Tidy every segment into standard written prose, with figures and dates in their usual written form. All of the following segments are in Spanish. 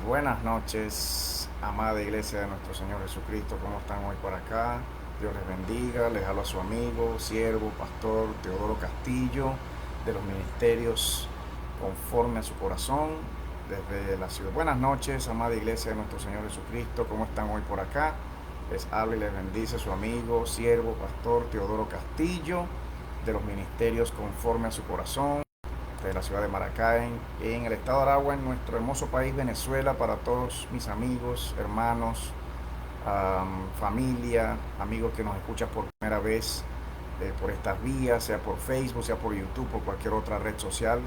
Buenas noches, amada iglesia de nuestro Señor Jesucristo. ¿Cómo están hoy por acá? Dios les bendiga. Les habla a su amigo, siervo, pastor Teodoro Castillo, de los ministerios conforme a su corazón, desde la ciudad. Buenas noches, amada iglesia de nuestro Señor Jesucristo. ¿Cómo están hoy por acá? Les habla y les bendice su amigo, siervo, pastor Teodoro Castillo, de los ministerios conforme a su corazón, de la ciudad de Maracay, en el estado de Aragua, en nuestro hermoso país Venezuela, para todos mis amigos, hermanos, familia, amigos que nos escuchan por primera vez por estas vías, sea por Facebook, sea por YouTube, por cualquier otra red social.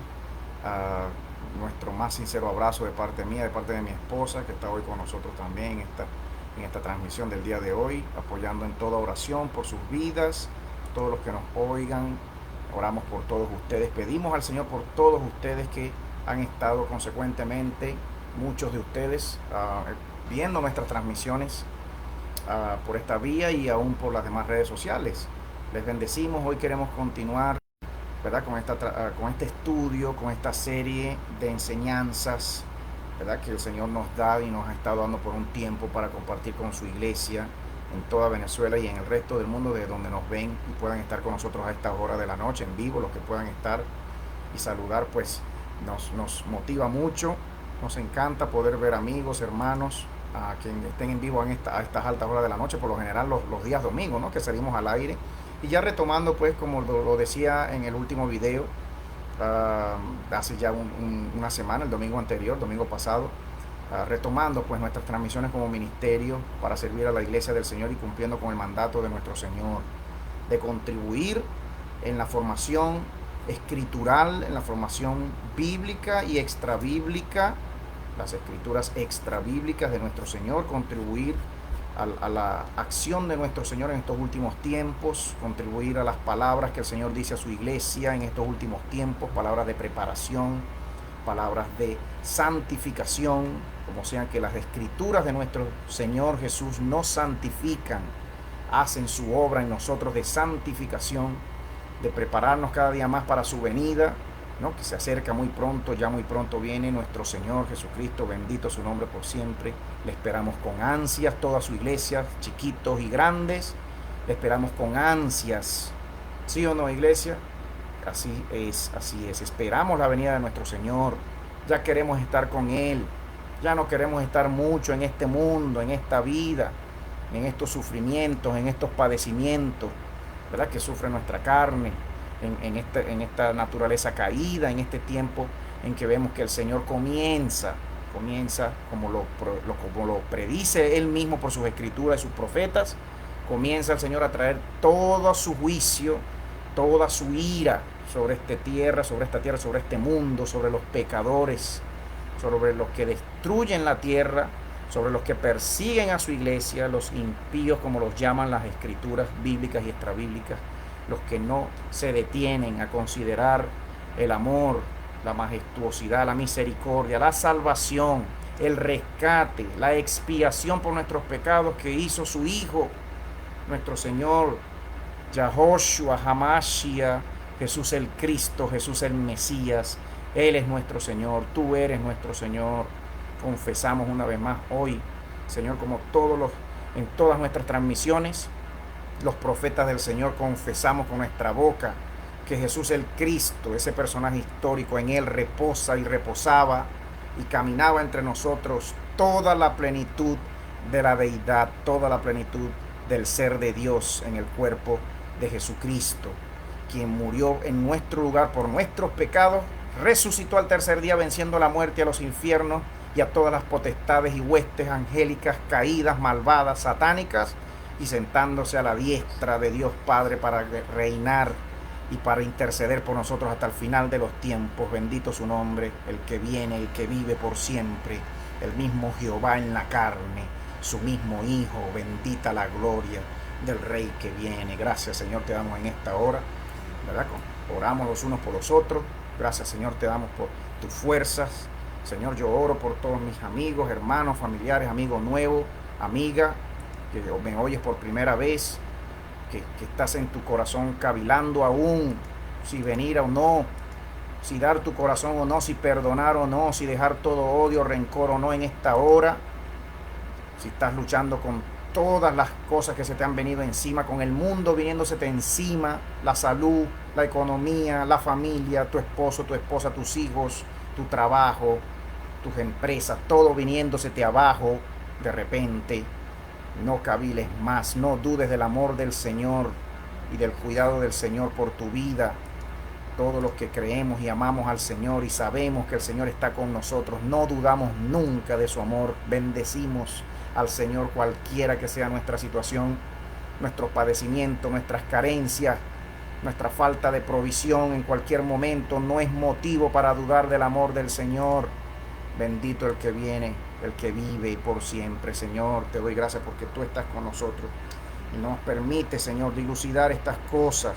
Nuestro más sincero abrazo de parte mía, de parte de mi esposa, que está hoy con nosotros también en esta transmisión del día de hoy, apoyando en toda oración por sus vidas, todos los que nos oigan. Oramos por todos ustedes, pedimos al Señor por todos ustedes que han estado consecuentemente, muchos de ustedes, viendo nuestras transmisiones por esta vía y aún por las demás redes sociales. Les bendecimos. Hoy queremos continuar, ¿verdad?, con este estudio, con esta serie de enseñanzas, ¿verdad?, que el Señor nos da y nos ha estado dando por un tiempo para compartir con su iglesia en toda Venezuela y en el resto del mundo, de donde nos ven y puedan estar con nosotros a esta hora de la noche en vivo. Los que puedan estar y saludar, pues nos motiva mucho. Nos encanta poder ver amigos, hermanos, a quienes estén en vivo a estas altas horas de la noche, por lo general los días domingos, ¿no?, que salimos al aire. Y ya retomando, pues, como lo decía en el último video, hace ya una semana, el domingo anterior, domingo pasado, retomando pues nuestras transmisiones como ministerio para servir a la iglesia del Señor y cumpliendo con el mandato de nuestro Señor, de contribuir en la formación escritural, en la formación bíblica y extrabíblica, las escrituras extrabíblicas de nuestro Señor, contribuir a la acción de nuestro Señor en estos últimos tiempos, contribuir a las palabras que el Señor dice a su iglesia en estos últimos tiempos, palabras de preparación, palabras de santificación, como sean que las escrituras de nuestro Señor Jesús nos santifican, hacen su obra en nosotros de santificación, de prepararnos cada día más para su venida, ¿no?, que se acerca muy pronto. Ya muy pronto viene nuestro Señor Jesucristo, bendito su nombre por siempre. Le esperamos con ansias, toda su iglesia, chiquitos y grandes, le esperamos con ansias. ¿Sí o no, iglesia? Así es, así es. Esperamos la venida de nuestro Señor. Ya queremos estar con Él. Ya no queremos estar mucho en este mundo, en esta vida, en estos sufrimientos, en estos padecimientos, ¿verdad?, que sufre nuestra carne, en esta naturaleza caída, en este tiempo en que vemos que el Señor comienza como lo predice Él mismo por sus escrituras y sus profetas. Comienza el Señor a traer todo su juicio, toda su ira sobre esta tierra, sobre este mundo, sobre los pecadores, sobre los que destruyen la tierra, sobre los que persiguen a su iglesia, los impíos, como los llaman las escrituras bíblicas y extrabíblicas, los que no se detienen a considerar el amor, la majestuosidad, la misericordia, la salvación, el rescate, la expiación por nuestros pecados que hizo su Hijo, nuestro Señor Yahoshua Hamashia, Jesús el Cristo, Jesús el Mesías. Él es nuestro Señor, tú eres nuestro Señor. Confesamos una vez más hoy, Señor, como en todas nuestras transmisiones, los profetas del Señor, confesamos con nuestra boca que Jesús el Cristo, ese personaje histórico, en Él reposa y reposaba y caminaba entre nosotros toda la plenitud de la deidad, toda la plenitud del ser de Dios en el cuerpo de Jesucristo, quien murió en nuestro lugar por nuestros pecados, resucitó al tercer día venciendo la muerte, a los infiernos y a todas las potestades y huestes angélicas caídas, malvadas, satánicas, y sentándose a la diestra de Dios Padre para reinar y para interceder por nosotros hasta el final de los tiempos. Bendito su nombre, el que viene, el que vive por siempre, el mismo Jehová en la carne, su mismo Hijo. Bendita la gloria del Rey que viene. Gracias, Señor, te damos en esta hora, ¿verdad? Oramos los unos por los otros. Gracias, Señor, te damos por tus fuerzas. Señor, yo oro por todos mis amigos, hermanos, familiares, amigos nuevos, amiga, que me oyes por primera vez, que estás en tu corazón cavilando aún si venir o no si dar tu corazón o no, si perdonar o no, si dejar todo odio, rencor o no en esta hora, si estás luchando con todas las cosas que se te han venido encima, con el mundo viniéndosete encima, la salud, la economía, la familia, tu esposo, tu esposa, tus hijos, tu trabajo, tus empresas, todo viniéndosete abajo de repente. No caviles más, no dudes del amor del Señor y del cuidado del Señor por tu vida. Todos los que creemos y amamos al Señor y sabemos que el Señor está con nosotros, no dudamos nunca de su amor. Bendecimos al Señor cualquiera que sea nuestra situación, nuestro padecimiento, nuestras carencias, nuestra falta de provisión en cualquier momento. No es motivo para dudar del amor del Señor. Bendito el que viene, el que vive por siempre. Señor, te doy gracias porque tú estás con nosotros y nos permite, Señor, dilucidar estas cosas,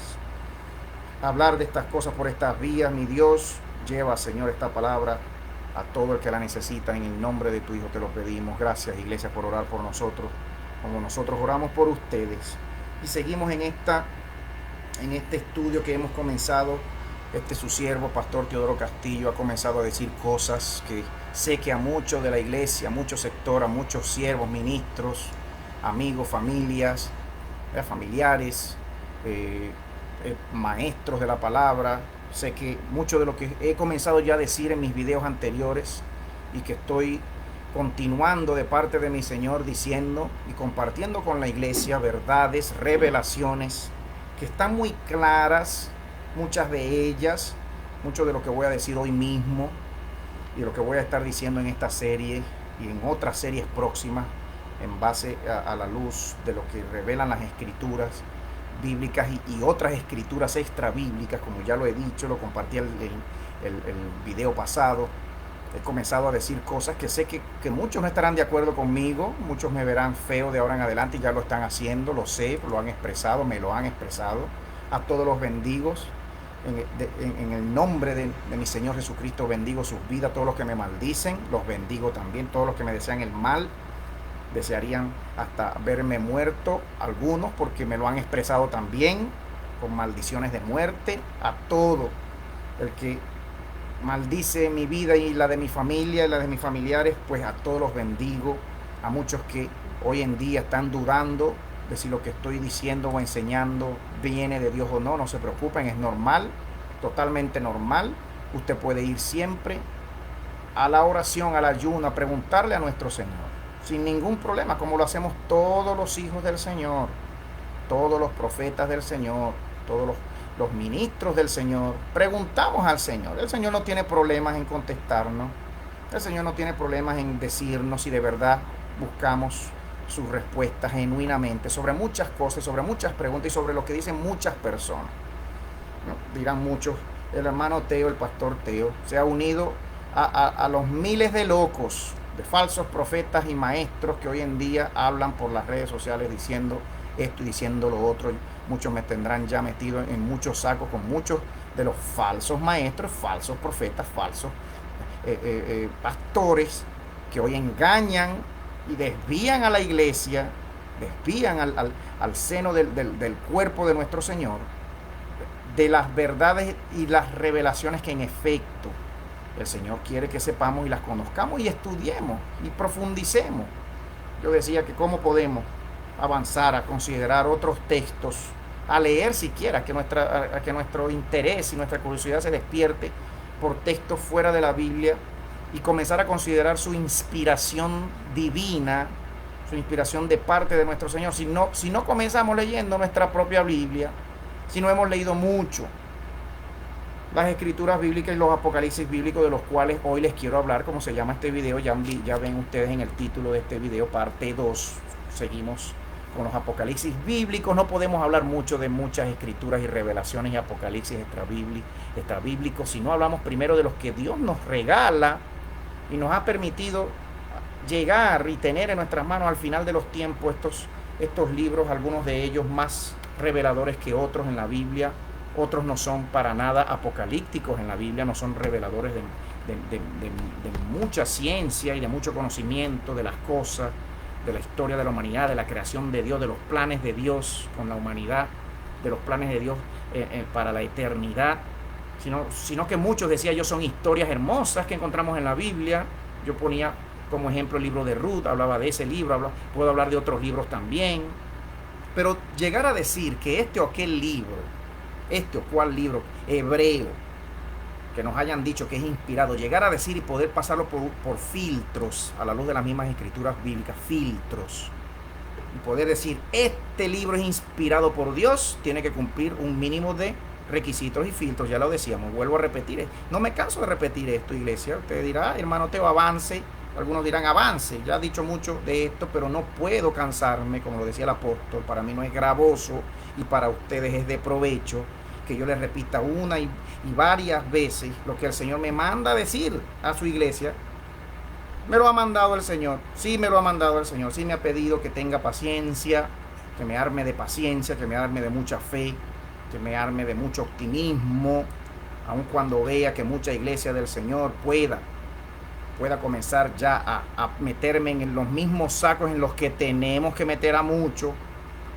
hablar de estas cosas por estas vías. Mi Dios, lleva, Señor, esta palabra a todo el que la necesita. En el nombre de tu Hijo te lo pedimos. Gracias, Iglesia, por orar por nosotros, como nosotros oramos por ustedes. Y seguimos en este estudio que hemos comenzado. Su siervo, Pastor Teodoro Castillo, ha comenzado a decir cosas que sé que a muchos de la iglesia, a muchos sectores, a muchos siervos, ministros, amigos, familias, familiares, maestros de la palabra, sé que mucho de lo que he comenzado ya a decir en mis videos anteriores y que estoy continuando de parte de mi Señor diciendo y compartiendo con la iglesia verdades, revelaciones que están muy claras, muchas de ellas, mucho de lo que voy a decir hoy mismo y lo que voy a estar diciendo en esta serie y en otras series próximas en base a la luz de lo que revelan las escrituras bíblicas y otras escrituras extra bíblicas, como ya lo he dicho, lo compartí el video pasado. He comenzado a decir cosas que sé que muchos no estarán de acuerdo conmigo, muchos me verán feo de ahora en adelante y ya lo están haciendo, lo sé, lo han expresado, me lo han expresado. A todos los bendigos, en el nombre de mi Señor Jesucristo bendigo sus vidas. Todos los que me maldicen, los bendigo también. Todos los que me desean el mal, desearían hasta verme muerto, algunos porque me lo han expresado también, con maldiciones de muerte. A todo el que maldice mi vida y la de mi familia y la de mis familiares, pues a todos los bendigo. A muchos que hoy en día están dudando de si lo que estoy diciendo o enseñando viene de Dios o no, no se preocupen, es normal, totalmente normal. Usted puede ir siempre a la oración, al ayuno, a preguntarle a nuestro Señor, sin ningún problema, como lo hacemos todos los hijos del Señor, todos los profetas del Señor, todos los ministros del Señor. Preguntamos al Señor. El Señor no tiene problemas en contestarnos. El Señor no tiene problemas en decirnos si de verdad buscamos sus respuestas genuinamente sobre muchas cosas, sobre muchas preguntas y sobre lo que dicen muchas personas, ¿no? Dirán muchos, el hermano Teo, el pastor Teo, se ha unido a los miles de locos, de falsos profetas y maestros que hoy en día hablan por las redes sociales diciendo esto y diciendo lo otro. Muchos me tendrán ya metido en muchos sacos con muchos de los falsos maestros, falsos profetas, falsos pastores que hoy engañan y desvían a la iglesia, desvían al seno del cuerpo de nuestro Señor, de las verdades y las revelaciones que en efecto el Señor quiere que sepamos y las conozcamos y estudiemos y profundicemos. Yo decía que cómo podemos avanzar a considerar otros textos, a leer siquiera, que nuestro interés y nuestra curiosidad se despierte por textos fuera de la Biblia y comenzar a considerar su inspiración divina, su inspiración de parte de nuestro Señor. Si no comenzamos leyendo nuestra propia Biblia, si no hemos leído mucho las escrituras bíblicas y los apocalipsis bíblicos, de los cuales hoy les quiero hablar, como se llama este video, ya ven ustedes en el título de este video, parte 2. Seguimos con los apocalipsis bíblicos. No podemos hablar mucho de muchas escrituras y revelaciones y apocalipsis extrabíblicos si no hablamos primero de los que Dios nos regala y nos ha permitido llegar y tener en nuestras manos al final de los tiempos. Estos libros, algunos de ellos más reveladores que otros en la Biblia, otros no son para nada apocalípticos en la Biblia, no son reveladores de mucha ciencia y de mucho conocimiento de las cosas, de la historia de la humanidad, de la creación de Dios, de los planes de Dios con la humanidad, de los planes de Dios para la eternidad. sino que muchos, decía yo, son historias hermosas que encontramos en la Biblia. Yo ponía como ejemplo el libro de Ruth, hablaba de ese libro, puedo hablar de otros libros también. Pero llegar a decir que este o aquel libro, este o cual libro hebreo, que nos hayan dicho que es inspirado, llegar a decir y poder pasarlo por filtros a la luz de las mismas escrituras bíblicas, filtros, y poder decir este libro es inspirado por Dios, tiene que cumplir un mínimo de requisitos y filtros. Ya lo decíamos, vuelvo a repetir, no me canso de repetir esto, iglesia. Usted dirá, hermano Teo, avance. Algunos dirán avance, ya he dicho mucho de esto, pero no puedo cansarme, como lo decía el apóstol. Para mí no es gravoso y para ustedes es de provecho que yo les repita una y varias veces lo que el Señor me manda a decir a su iglesia. Me lo ha mandado el Señor, sí me lo ha mandado el Señor, sí me ha pedido que tenga paciencia, que me arme de paciencia, que me arme de mucha fe, que me arme de mucho optimismo, aun cuando vea que mucha iglesia del Señor pueda comenzar ya a meterme en los mismos sacos en los que tenemos que meter a muchos,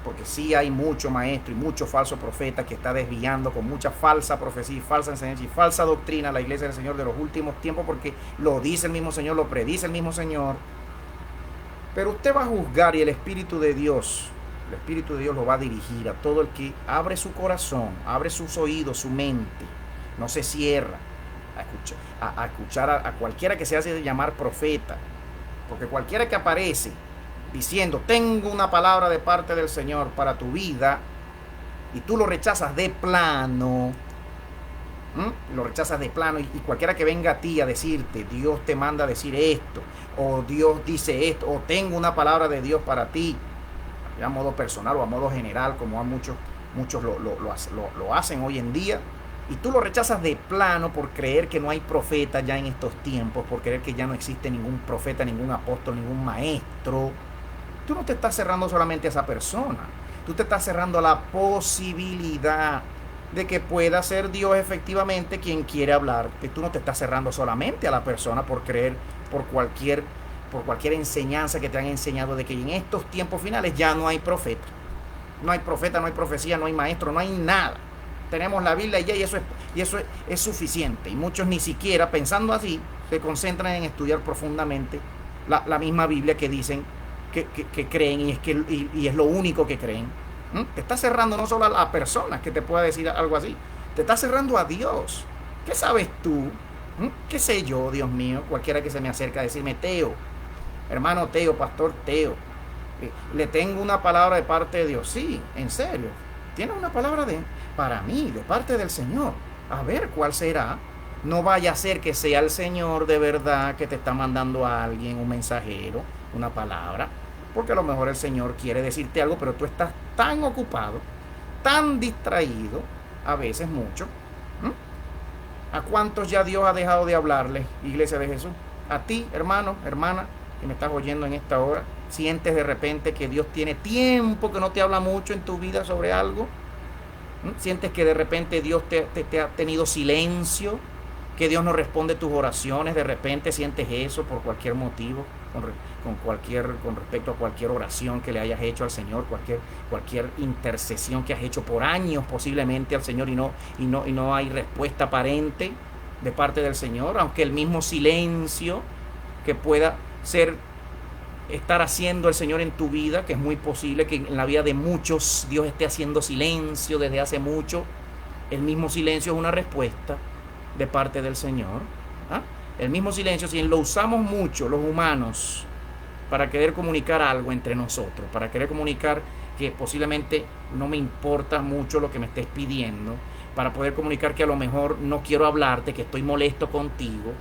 porque sí hay mucho maestro y mucho falso profeta que está desviando con mucha falsa profecía, falsa enseñanza y falsa doctrina a la iglesia del Señor de los últimos tiempos, porque lo dice el mismo Señor, lo predice el mismo Señor. Pero usted va a juzgar y el Espíritu de Dios lo va a dirigir a todo el que abre su corazón, abre sus oídos, su mente, no se cierra a escuchar a cualquiera que se hace llamar profeta, porque cualquiera que aparece diciendo tengo una palabra de parte del Señor para tu vida y tú lo rechazas de plano, y cualquiera que venga a ti a decirte Dios te manda a decir esto, o Dios dice esto, o tengo una palabra de Dios para ti, ya a modo personal o a modo general, como muchos lo hacen hoy en día, y tú lo rechazas de plano por creer que no hay profeta ya en estos tiempos, por creer que ya no existe ningún profeta, ningún apóstol, ningún maestro. Tú no te estás cerrando solamente a esa persona, tú te estás cerrando a la posibilidad de que pueda ser Dios efectivamente quien quiere hablarte. Tú no te estás cerrando solamente a la persona por creer, por cualquier enseñanza que te han enseñado de que en estos tiempos finales ya no hay profeta. No hay profeta, no hay profecía, no hay maestro, no hay nada. Tenemos la Biblia y eso es suficiente. Y muchos ni siquiera, pensando así, se concentran en estudiar profundamente la misma Biblia que dicen que creen y es lo único que creen. Te está cerrando no solo a la persona que te pueda decir algo así, te está cerrando a Dios. ¿Qué sabes tú? ¿Qué sé yo, Dios mío? Cualquiera que se me acerca a decirme, Teo, hermano Teo, pastor Teo, le tengo una palabra de parte de Dios. Sí, en serio, tienes una palabra para mí, de parte del Señor. A ver cuál será. No vaya a ser que sea el Señor de verdad que te está mandando a alguien, un mensajero, una palabra, porque a lo mejor el Señor quiere decirte algo, pero tú estás tan ocupado, tan distraído, a veces mucho. ¿A cuántos ya Dios ha dejado de hablarles, iglesia de Jesús? A ti, hermano, hermana, que me estás oyendo en esta hora, sientes de repente que Dios tiene tiempo que no te habla mucho en tu vida sobre algo. Sientes que de repente Dios te ha tenido silencio, que Dios no responde tus oraciones. De repente sientes eso por cualquier motivo, con respecto a cualquier oración que le hayas hecho al Señor, cualquier intercesión que has hecho por años posiblemente al Señor, y no hay respuesta aparente de parte del Señor, aunque el mismo silencio que pueda estar haciendo el Señor en tu vida, que es muy posible que en la vida de muchos Dios esté haciendo silencio desde hace mucho. El mismo silencio es una respuesta de parte del Señor. El mismo silencio, si lo usamos mucho los humanos para querer comunicar algo entre nosotros, para querer comunicar que posiblemente no me importa mucho lo que me estés pidiendo, para poder comunicar que a lo mejor no quiero hablarte, que estoy molesto contigo,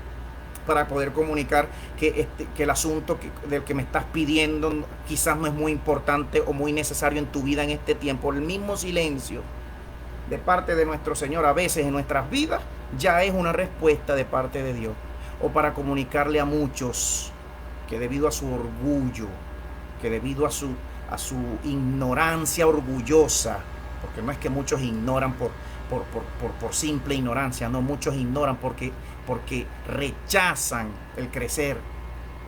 para poder comunicar que el asunto del que me estás pidiendo quizás no es muy importante o muy necesario en tu vida en este tiempo. El mismo silencio de parte de nuestro Señor a veces en nuestras vidas ya es una respuesta de parte de Dios, o para comunicarle a muchos que debido a su orgullo, que debido a su ignorancia orgullosa, porque no es que muchos ignoran por simple ignorancia, no, muchos ignoran porque rechazan el crecer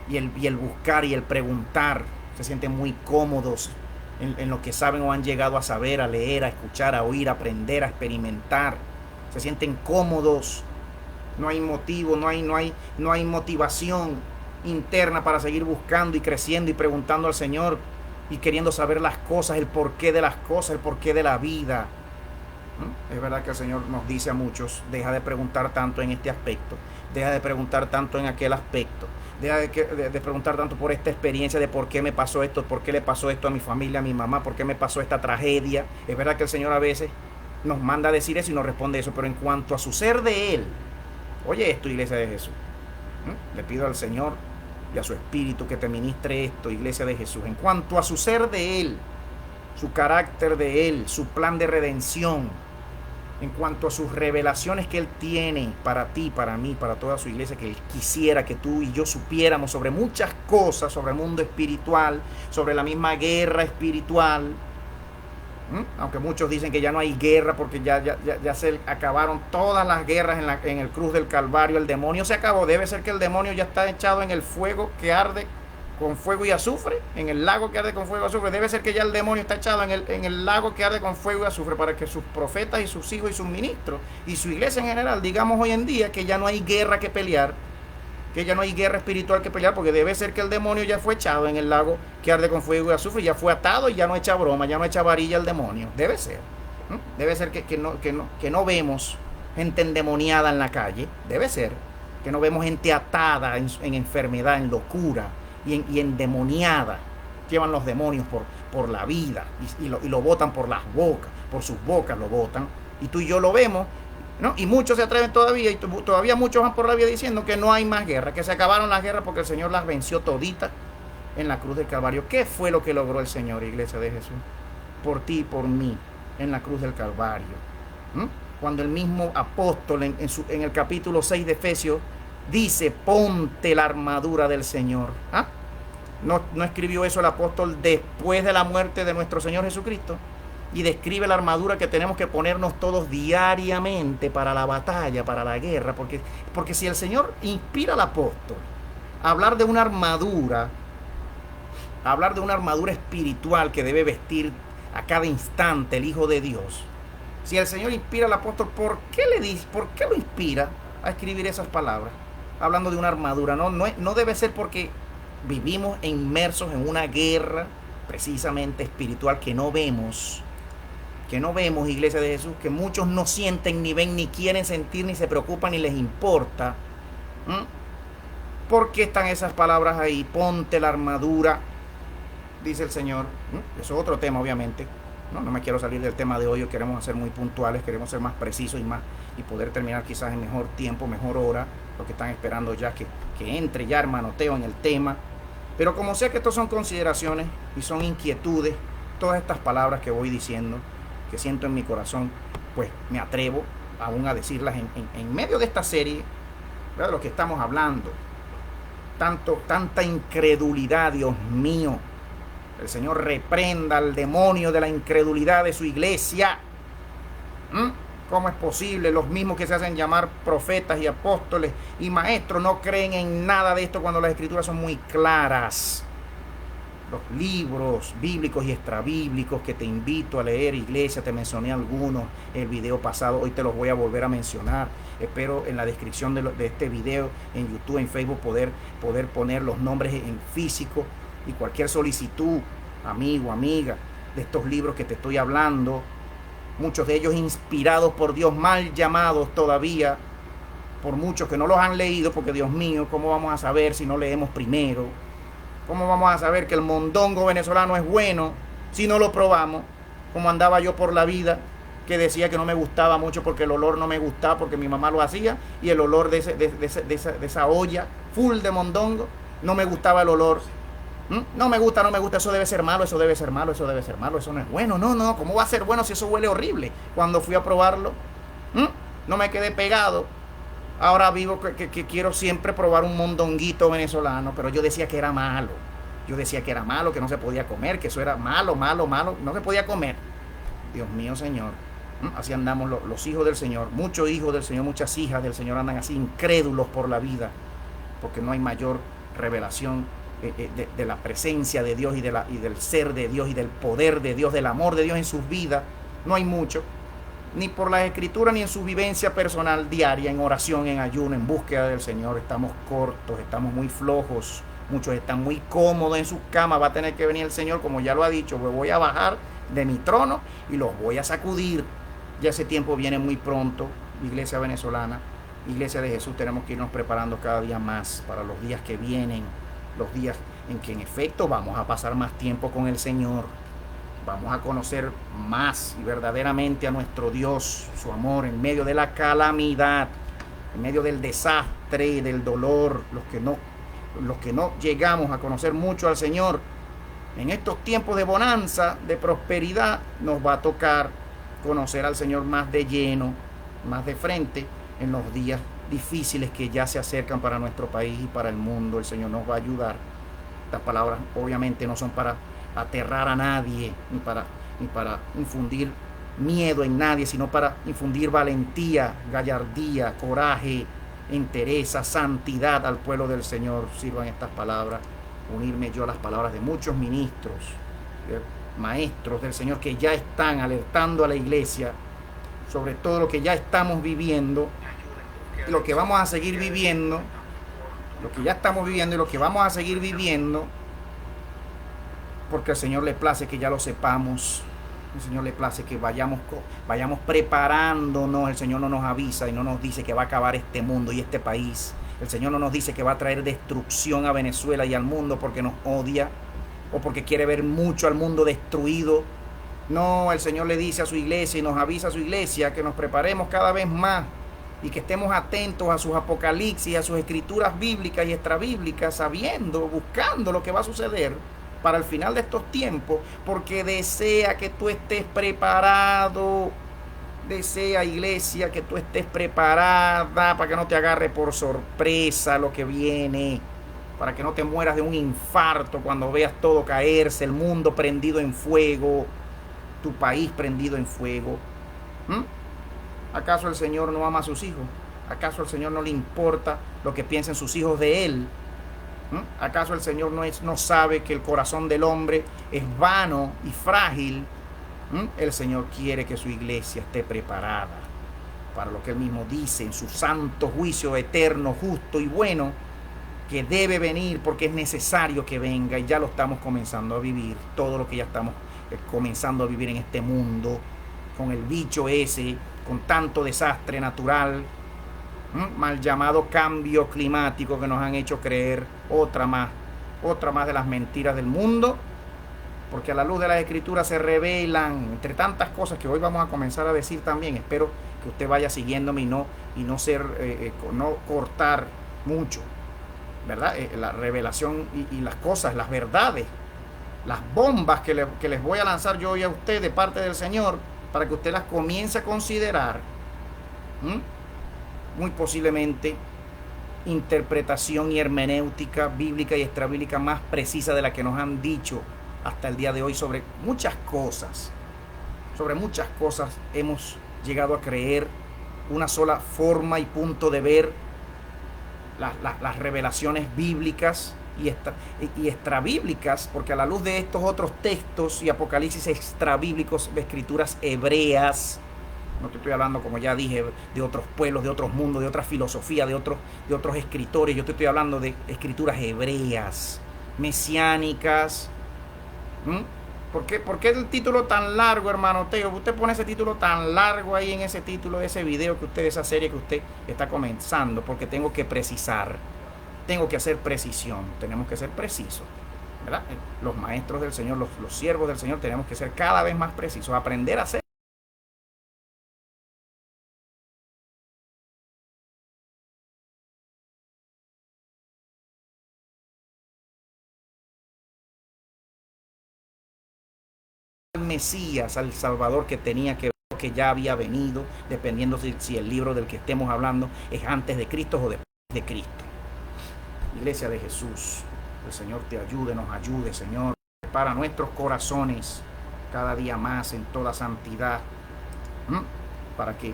y el buscar y el preguntar, se sienten muy cómodos en lo que saben o han llegado a saber, a leer, a escuchar, a oír, a aprender, a experimentar. se sienten cómodos, no hay motivo, no hay motivación interna para seguir buscando y creciendo y preguntando al Señor y queriendo saber las cosas, el porqué de las cosas, el porqué de la vida. Es verdad que el Señor nos dice a muchos, deja de preguntar tanto en este aspecto, deja de preguntar tanto en aquel aspecto, deja de preguntar tanto por esta experiencia de por qué me pasó esto, por qué le pasó esto a mi familia, a mi mamá, por qué me pasó esta tragedia. Es verdad que el Señor a veces nos manda a decir eso y nos responde eso, pero en cuanto a su ser de Él, oye esto, iglesia de Jesús, le pido al Señor y a su Espíritu que te ministre esto, iglesia de Jesús, en cuanto a su ser de Él, su carácter de Él, su plan de redención, en cuanto a sus revelaciones que Él tiene para ti, para mí, para toda su iglesia, que Él quisiera que tú y yo supiéramos sobre muchas cosas, sobre el mundo espiritual, sobre la misma guerra espiritual. Aunque muchos dicen que ya no hay guerra porque ya se acabaron todas las guerras en el cruz del Calvario. El demonio se acabó. Debe ser que el demonio ya está echado en el fuego que arde con fuego y azufre, en el lago que arde con fuego y azufre. Debe ser que ya el demonio está echado en el lago que arde con fuego y azufre, para que sus profetas y sus hijos y sus ministros y su iglesia en general digamos hoy en día que ya no hay guerra que pelear, que ya no hay guerra espiritual que pelear, porque debe ser que el demonio ya fue echado en el lago que arde con fuego y azufre, ya fue atado y ya no echa broma, ya no echa varilla el demonio. Debe ser. Debe ser que no vemos gente endemoniada en la calle. Debe ser que no vemos gente atada en enfermedad, en locura y endemoniada. Llevan los demonios por la vida y lo botan por las bocas, por sus bocas lo botan. Y tú y yo lo vemos, ¿no? Y muchos se atreven todavía, y todavía muchos van por la vida diciendo que no hay más guerra, que se acabaron las guerras porque el Señor las venció toditas en la cruz del Calvario. ¿Qué fue lo que logró el Señor, iglesia de Jesús? Por ti y por mí, en la cruz del Calvario. Cuando el mismo apóstol en el capítulo 6 de Efesios dice, ponte la armadura del Señor. ¿No escribió eso el apóstol después de la muerte de nuestro Señor Jesucristo? Y describe la armadura que tenemos que ponernos todos diariamente para la batalla, para la guerra. Porque si el Señor inspira al apóstol a hablar de una armadura, espiritual que debe vestir a cada instante el Hijo de Dios, si el Señor inspira al apóstol, ¿por qué lo inspira a escribir esas palabras? Hablando de una armadura, no debe ser porque vivimos inmersos en una guerra precisamente espiritual que no vemos, iglesia de Jesús, que muchos no sienten, ni ven, ni quieren sentir, ni se preocupan, ni les importa. ¿Por qué están esas palabras ahí? Ponte la armadura, dice el Señor. Eso es otro tema, obviamente. No me quiero salir del tema de hoy. Queremos ser muy puntuales, queremos ser más precisos y poder terminar quizás en mejor tiempo, mejor hora. Los que están esperando ya que entre ya hermano Teo en el tema. Pero como sé que estos son consideraciones y son inquietudes, todas estas palabras que voy diciendo, que siento en mi corazón, pues me atrevo aún a decirlas en medio de esta serie, ¿verdad? De lo que estamos hablando. Tanta incredulidad, Dios mío. El Señor reprenda al demonio de la incredulidad de su iglesia. ¿Cómo es posible? Los mismos que se hacen llamar profetas y apóstoles y maestros no creen en nada de esto cuando las escrituras son muy claras. Los libros bíblicos y extrabíblicos que te invito a leer, iglesia, te mencioné algunos en el video pasado, hoy te los voy a volver a mencionar. Espero en la descripción de este video en YouTube, en Facebook, poder poner los nombres en físico, y cualquier solicitud, amigo, amiga, de estos libros que te estoy hablando, muchos de ellos inspirados por Dios, mal llamados todavía por muchos que no los han leído, porque Dios mío, ¿cómo vamos a saber si no leemos primero? ¿Cómo vamos a saber que el mondongo venezolano es bueno si no lo probamos? Como andaba yo por la vida, que decía que no me gustaba mucho porque el olor no me gustaba, porque mi mamá lo hacía, y el olor de esa olla full de mondongo, no me gustaba el olor. No me gusta, eso debe ser malo, eso no es bueno. No, ¿cómo va a ser bueno si eso huele horrible? Cuando fui a probarlo, no me quedé pegado. Ahora vivo que quiero siempre probar un mondonguito venezolano, pero yo decía que era malo. Que no se podía comer, que eso era malo, no se podía comer. Dios mío, Señor. Así andamos los hijos del Señor, muchos hijos del Señor, muchas hijas del Señor andan así incrédulos por la vida, porque no hay mayor revelación de la presencia de Dios y del ser de Dios y del poder de Dios, del amor de Dios en sus vidas. No hay mucho. ni por las escrituras, ni en su vivencia personal diaria, en oración, en ayuno, en búsqueda del Señor. Estamos cortos, estamos muy flojos, muchos están muy cómodos en sus camas. Va a tener que venir el Señor, como ya lo ha dicho, me voy a bajar de mi trono y los voy a sacudir. Ya ese tiempo viene muy pronto. Iglesia venezolana, Iglesia de Jesús, tenemos que irnos preparando cada día más para los días que vienen, los días en que en efecto vamos a pasar más tiempo con el Señor. Vamos a conocer más y verdaderamente a nuestro Dios, su amor en medio de la calamidad, en medio del desastre, del dolor. Los que no llegamos a conocer mucho al Señor, en estos tiempos de bonanza, de prosperidad, nos va a tocar conocer al Señor más de lleno, más de frente, en los días difíciles que ya se acercan para nuestro país y para el mundo. El Señor nos va a ayudar. Estas palabras obviamente no son para aterrar a nadie, ni para infundir miedo en nadie, sino para infundir valentía, gallardía, coraje, entereza, santidad al pueblo del Señor. Sirvan estas palabras, unirme yo a las palabras de muchos ministros, maestros del Señor que ya están alertando a la iglesia sobre todo lo que ya estamos viviendo, lo que vamos a seguir viviendo, lo que ya estamos viviendo y lo que vamos a seguir viviendo, porque al Señor le place que ya lo sepamos. El Señor le place que vayamos preparándonos. El Señor no nos avisa y no nos dice que va a acabar este mundo y este país. El Señor no nos dice que va a traer destrucción a Venezuela y al mundo porque nos odia o porque quiere ver mucho al mundo destruido. No, el Señor le dice a su iglesia y nos avisa a su iglesia que nos preparemos cada vez más y que estemos atentos a sus apocalipsis, a sus escrituras bíblicas y extrabíblicas, sabiendo, buscando lo que va a suceder para el final de estos tiempos, porque desea que tú estés preparado. Desea, iglesia, que tú estés preparada para que no te agarre por sorpresa lo que viene, para que no te mueras de un infarto cuando veas todo caerse, el mundo prendido en fuego, tu país prendido en fuego. ¿Acaso el Señor no ama a sus hijos? ¿Acaso al Señor no le importa lo que piensen sus hijos de Él? ¿Acaso el Señor no sabe que el corazón del hombre es vano y frágil? El Señor quiere que su iglesia esté preparada para lo que Él mismo dice en su santo juicio eterno, justo y bueno, que debe venir porque es necesario que venga, y ya lo estamos comenzando a vivir. Todo lo que ya estamos comenzando a vivir en este mundo, con el bicho ese, con tanto desastre natural, mal llamado cambio climático que nos han hecho creer, otra más de las mentiras del mundo, porque a la luz de las escrituras se revelan entre tantas cosas que hoy vamos a comenzar a decir también. Espero que usted vaya siguiéndome y no cortar mucho, ¿verdad? La revelación y las cosas, las verdades, las bombas que les voy a lanzar yo hoy a usted de parte del Señor, para que usted las comience a considerar. Muy posiblemente interpretación y hermenéutica bíblica y extrabíblica más precisa de la que nos han dicho hasta el día de hoy sobre muchas cosas. Sobre muchas cosas hemos llegado a creer una sola forma y punto de ver las revelaciones bíblicas y extrabíblicas, porque a la luz de estos otros textos y apocalipsis extrabíblicos de escrituras hebreas, no te estoy hablando, como ya dije, de otros pueblos, de otros mundos, de otras filosofías, de otros escritores. Yo te estoy hablando de escrituras hebreas, mesiánicas. ¿Por qué el título tan largo, hermano Teo? Usted pone ese título tan largo ahí en ese título de ese video que usted, de esa serie que usted está comenzando, porque tengo que precisar, tengo que hacer precisión, tenemos que ser precisos, ¿verdad? Los maestros del Señor, los siervos del Señor, tenemos que ser cada vez más precisos, aprender a ser. Mesías, al Salvador que tenía que ver, que ya había venido, dependiendo si el libro del que estemos hablando es antes de Cristo o después de Cristo. Iglesia de Jesús, el Señor te ayude, nos ayude, Señor, para nuestros corazones cada día más en toda santidad, para que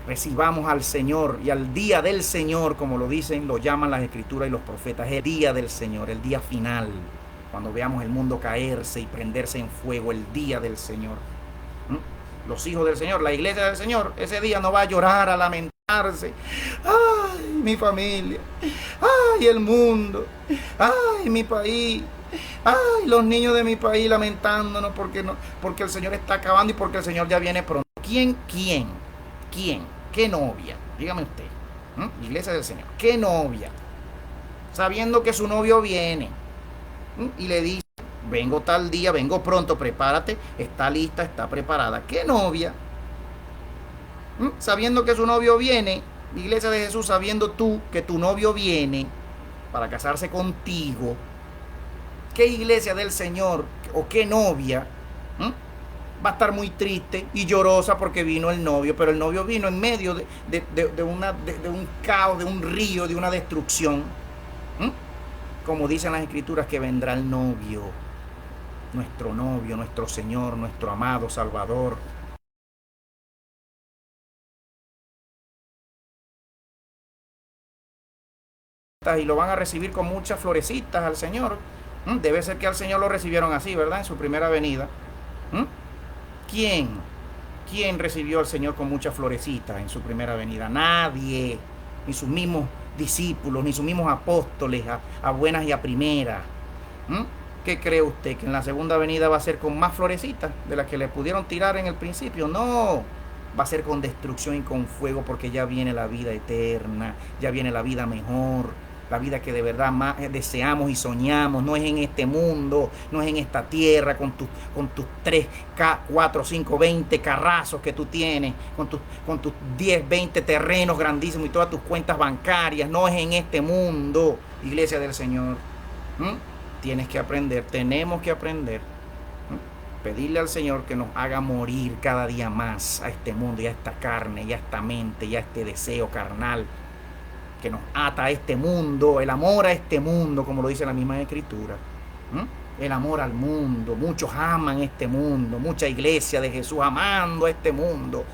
recibamos al Señor y al día del Señor, como lo dicen, lo llaman las Escrituras y los profetas, el día del Señor, el día final. Cuando veamos el mundo caerse y prenderse en fuego, el día del Señor. los hijos del Señor, la iglesia del Señor, ese día no va a llorar, a lamentarse. Ay, mi familia. Ay, el mundo. Ay, mi país. Ay, los niños de mi país lamentándonos porque el Señor está acabando y porque el Señor ya viene pronto. ¿Quién? ¿Qué novia? Dígame usted. Iglesia del Señor. ¿Qué novia? Sabiendo que su novio viene y le dice: vengo tal día, vengo pronto, prepárate, está lista, está preparada. ¿Qué novia? Sabiendo que su novio viene, iglesia de Jesús, sabiendo tú que tu novio viene para casarse contigo, ¿qué iglesia del Señor o qué novia va a estar muy triste y llorosa porque vino el novio? Pero el novio vino en medio de un caos, de un río, de una destrucción. Como dicen las escrituras, que vendrá el novio, nuestro Señor, nuestro amado Salvador. Y lo van a recibir con muchas florecitas al Señor. Debe ser que al Señor lo recibieron así, ¿verdad? En su primera venida. ¿Quién recibió al Señor con muchas florecitas en su primera venida? Nadie, ni sus mismos discípulos, ni sus mismos apóstoles a buenas y a primeras. ¿Qué cree usted? ¿Que en la segunda venida va a ser con más florecitas de las que le pudieron tirar en el principio? No, va a ser con destrucción y con fuego, porque ya viene la vida eterna, ya viene la vida mejor, la vida que de verdad más deseamos y soñamos. No es en este mundo, no es en esta tierra con tus 3, 4, 5, 20 carrazos que tú tienes, con tus 10, 20 terrenos grandísimos y todas tus cuentas bancarias. No es en este mundo, iglesia del Señor. Tienes que aprender, tenemos que aprender. Pedirle al Señor que nos haga morir cada día más a este mundo y a esta carne y a esta mente y a este deseo carnal que nos ata a este mundo, el amor a este mundo, como lo dice la misma Escritura. El amor al mundo. Muchos aman este mundo, mucha iglesia de Jesús amando a este mundo,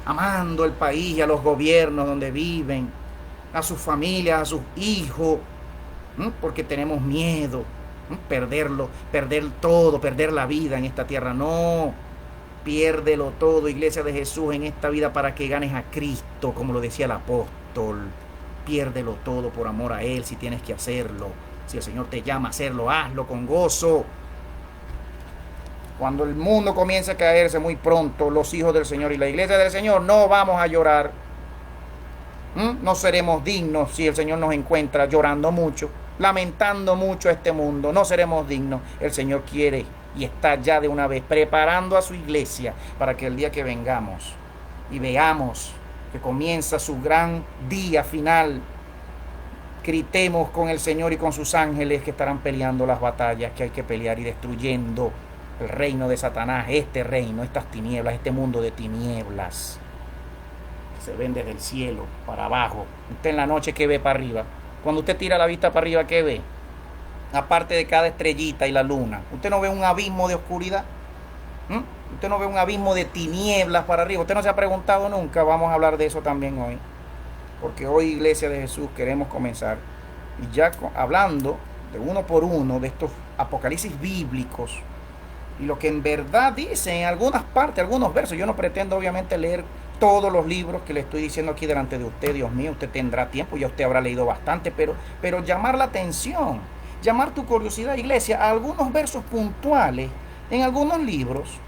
amando el país y a los gobiernos donde viven, a sus familias, a sus hijos, porque tenemos miedo, perderlo, perder todo, perder la vida en esta tierra. No, piérdelo todo, iglesia de Jesús, en esta vida para que ganes a Cristo, como lo decía el apóstol. Piérdelo todo por amor a Él, si tienes que hacerlo. Si el Señor te llama a hacerlo, hazlo con gozo. Cuando el mundo comience a caerse muy pronto, los hijos del Señor y la iglesia del Señor no vamos a llorar. No seremos dignos si el Señor nos encuentra llorando mucho, lamentando mucho a este mundo. No seremos dignos. El Señor quiere y está ya de una vez preparando a su iglesia para que el día que vengamos y veamos que comienza su gran día final, gritemos con el Señor y con sus ángeles que estarán peleando las batallas que hay que pelear y destruyendo el reino de Satanás, este reino, estas tinieblas, este mundo de tinieblas que se ven desde el cielo para abajo. Usted en la noche, ¿qué ve para arriba? Cuando usted tira la vista para arriba, ¿qué ve? Aparte de cada estrellita y la luna, ¿usted no ve un abismo de oscuridad? Usted no ve un abismo de tinieblas para arriba. Usted no se ha preguntado nunca. Vamos a hablar de eso también hoy, porque hoy, iglesia de Jesús, queremos comenzar y ya hablando de uno por uno de estos apocalipsis bíblicos y lo que en verdad dice en algunas partes, algunos versos. Yo no pretendo obviamente leer todos los libros que le estoy diciendo aquí delante de usted. Dios mío, usted tendrá tiempo, ya usted habrá leído bastante, pero llamar la atención, llamar tu curiosidad, iglesia, a algunos versos puntuales en algunos libros.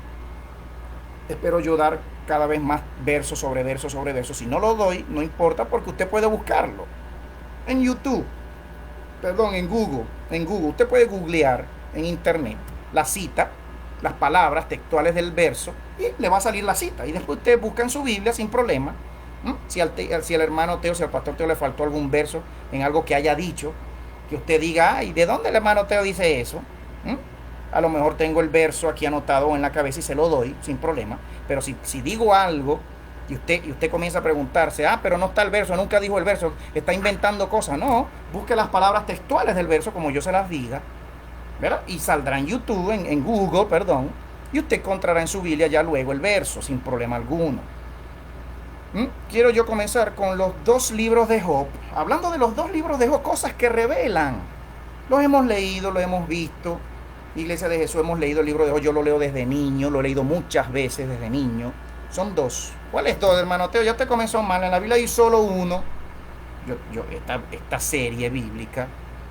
Espero yo dar cada vez más verso sobre verso sobre verso. Si no lo doy, no importa, porque usted puede buscarlo en YouTube, en Google. Usted puede googlear en internet la cita, las palabras textuales del verso, y le va a salir la cita. Y después usted busca en su Biblia sin problema. Si al hermano Teo, si al pastor Teo le faltó algún verso en algo que haya dicho, que usted diga: ay, ¿de dónde el hermano Teo dice eso? A lo mejor tengo el verso aquí anotado en la cabeza y se lo doy sin problema. Pero si digo algo y usted comienza a preguntarse: pero no está el verso, nunca dijo el verso, está inventando cosas. No, busque las palabras textuales del verso como yo se las diga, ¿verdad? Y saldrá en YouTube, en Google, y usted encontrará en su Biblia ya luego el verso sin problema alguno. Quiero yo comenzar con los 2 libros de Job. Hablando de los 2 libros de Job, cosas que revelan. Los hemos leído, los hemos visto. Iglesia de Jesús, hemos leído el libro de Job. Yo lo leo desde niño, lo he leído muchas veces desde niño. Son dos. ¿Cuáles dos, hermano Teo? Ya te comenzó mal. En la Biblia hay solo uno. Esta serie bíblica,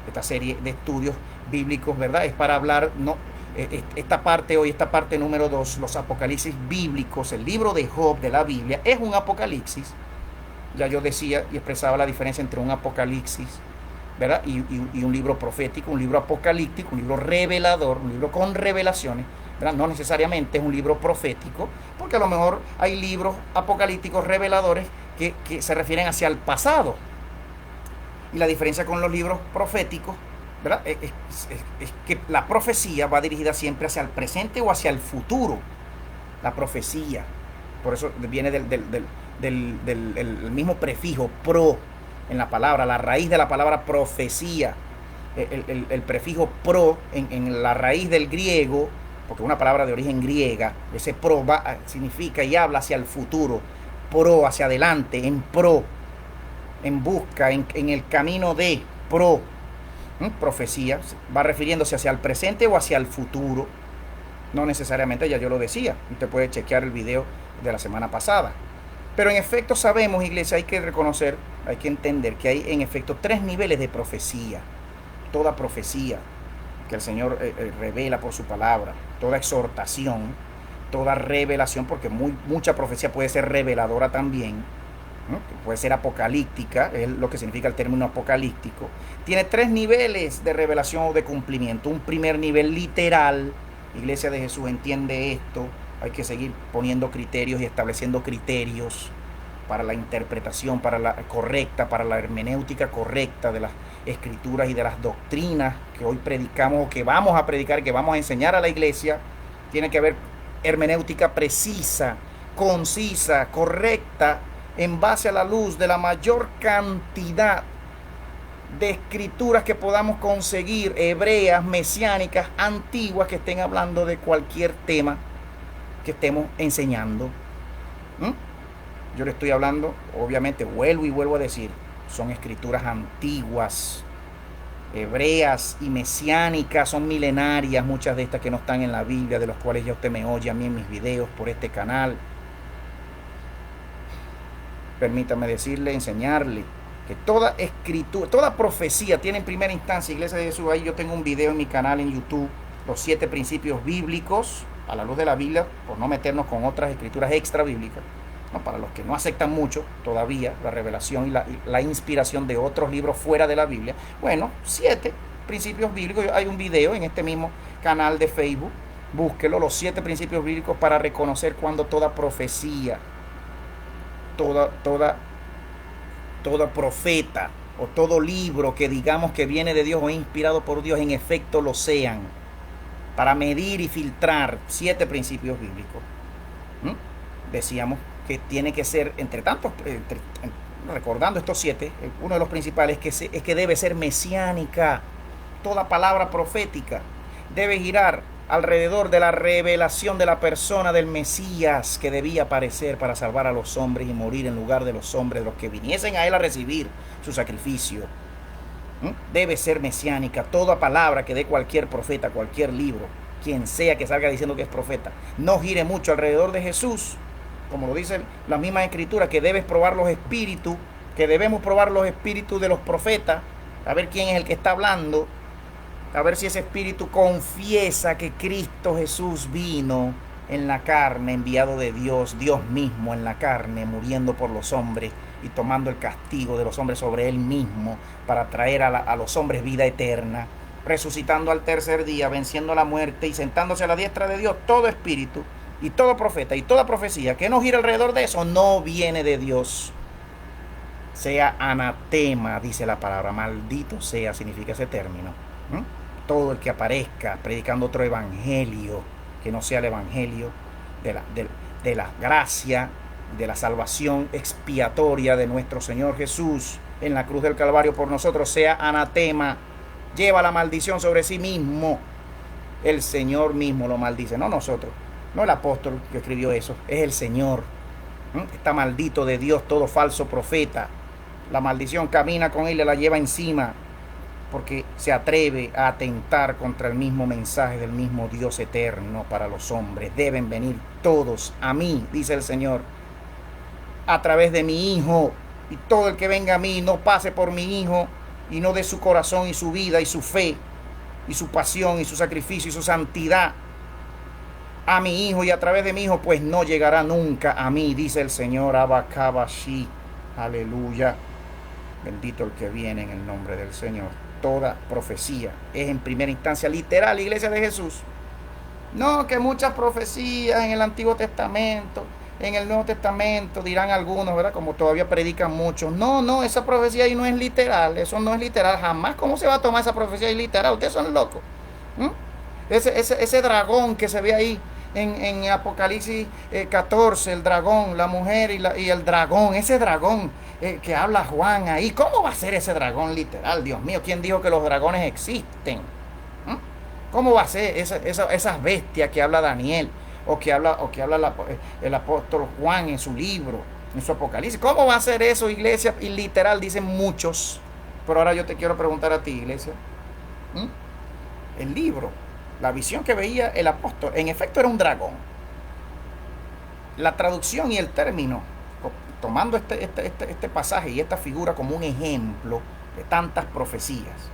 esta serie de estudios bíblicos, ¿verdad? Es para hablar, no, esta parte hoy, esta parte número 2, los apocalipsis bíblicos. El libro de Job de la Biblia es un apocalipsis. Ya yo decía y expresaba la diferencia entre un apocalipsis, ¿verdad? Y un libro profético, un libro apocalíptico, un libro revelador, un libro con revelaciones, ¿verdad? No necesariamente es un libro profético, porque a lo mejor hay libros apocalípticos reveladores que se refieren hacia el pasado. Y la diferencia con los libros proféticos, ¿verdad? Es que la profecía va dirigida siempre hacia el presente o hacia el futuro. La profecía. Por eso viene del mismo prefijo pro en la palabra, la raíz de la palabra profecía. El prefijo pro en la raíz del griego, porque es una palabra de origen griega, ese pro significa y habla hacia el futuro. Pro, hacia adelante, en pro, en busca, en el camino de pro. Profecía va refiriéndose hacia el presente o hacia el futuro. No necesariamente, ya yo lo decía. Usted puede chequear el video de la semana pasada. Pero en efecto sabemos, iglesia, hay que reconocer, hay que entender que hay en efecto 3 niveles de profecía. Toda profecía que el Señor revela por su palabra, toda exhortación, toda revelación, porque mucha profecía puede ser reveladora también, ¿no? Puede ser apocalíptica, es lo que significa el término apocalíptico. Tiene 3 niveles de revelación o de cumplimiento. Un primer nivel literal. Iglesia de Jesús, entiende esto. Hay que seguir poniendo criterios y estableciendo criterios para la interpretación, para la correcta, para la hermenéutica correcta de las escrituras y de las doctrinas que hoy predicamos o que vamos a predicar, que vamos a enseñar a la iglesia. Tiene que haber hermenéutica precisa, concisa, correcta, en base a la luz de la mayor cantidad de escrituras que podamos conseguir, hebreas, mesiánicas, antiguas, que estén hablando de cualquier tema que estemos enseñando. Yo le estoy hablando, obviamente, vuelvo a decir, son escrituras antiguas, hebreas y mesiánicas, son milenarias, muchas de estas que no están en la Biblia, de las cuales ya usted me oye a mí en mis videos por este canal. Permítame decirle, enseñarle que toda escritura, toda profecía tiene en primera instancia, Iglesia de Jesús, ahí yo tengo un video en mi canal en YouTube, los 7 principios bíblicos a la luz de la Biblia, por no meternos con otras escrituras extra bíblicas, ¿no? Para los que no aceptan mucho todavía la revelación y la inspiración de otros libros fuera de la Biblia. Bueno, 7 principios bíblicos. Hay un video en este mismo canal de Facebook, búsquelo, los 7 principios bíblicos para reconocer cuando toda profecía, toda profeta o todo libro que digamos que viene de Dios o inspirado por Dios, en efecto lo sean, para medir y filtrar 7 principios bíblicos. Decíamos que tiene que ser, entre tantos, recordando estos 7, uno de los principales es que debe ser mesiánica. Toda palabra profética debe girar alrededor de la revelación de la persona del Mesías, que debía aparecer para salvar a los hombres y morir en lugar de los hombres, de los que viniesen a él a recibir su sacrificio. Debe ser mesiánica. Toda palabra que dé cualquier profeta, cualquier libro, quien sea que salga diciendo que es profeta, no gire mucho alrededor de Jesús, como lo dice la misma escritura, que debes probar los espíritus, que debemos probar los espíritus de los profetas, a ver quién es el que está hablando, a ver si ese espíritu confiesa que Cristo Jesús vino en la carne, enviado de Dios, Dios mismo en la carne, muriendo por los hombres y tomando el castigo de los hombres sobre él mismo para traer a los hombres vida eterna, resucitando al tercer día, venciendo la muerte y sentándose a la diestra de Dios. Todo espíritu y todo profeta y toda profecía que no gira alrededor de eso no viene de Dios. Sea anatema, dice la palabra. Maldito sea, significa ese término. Todo el que aparezca predicando otro evangelio que no sea el evangelio de la gracia, de la salvación expiatoria de nuestro Señor Jesús en la cruz del Calvario por nosotros, sea anatema. Lleva la maldición sobre sí mismo. El Señor mismo lo maldice, no nosotros, no el apóstol que escribió eso, es el Señor. Está maldito de Dios todo falso profeta. La maldición camina con él y la lleva encima. porque se atreve a atentar contra el mismo mensaje del mismo Dios eterno para los hombres. Deben venir todos a mí, dice el Señor, a través de mi Hijo, y todo el que venga a mí no pase por mi Hijo y no de su corazón y su vida y su fe y su pasión y su sacrificio y su santidad a mi Hijo y a través de mi Hijo, pues no llegará nunca a mí, dice el Señor. Abakabashi, aleluya. Bendito el que viene en el nombre del Señor. Toda profecía es en primera instancia literal, iglesia de Jesús. No, que muchas profecías en el Antiguo Testamento, en el Nuevo Testamento, dirán algunos, ¿verdad? Como todavía predican muchos. No, esa profecía ahí no es literal, eso no es literal, jamás. ¿Cómo se va a tomar esa profecía ahí literal? Ustedes son locos. Ese dragón que se ve ahí en Apocalipsis 14, el dragón, la mujer y el dragón, ese dragón que habla Juan ahí, ¿cómo va a ser ese dragón literal? Dios mío, ¿quién dijo que los dragones existen? ¿Cómo va a ser esas bestias que habla Daniel o que habla el apóstol Juan en su libro, en su Apocalipsis? ¿Cómo va a ser eso, iglesia? Y literal, dicen muchos. Pero ahora yo te quiero preguntar a ti, iglesia. El libro, la visión que veía el apóstol, en efecto era un dragón. La traducción y el término, tomando este pasaje y esta figura como un ejemplo de tantas profecías.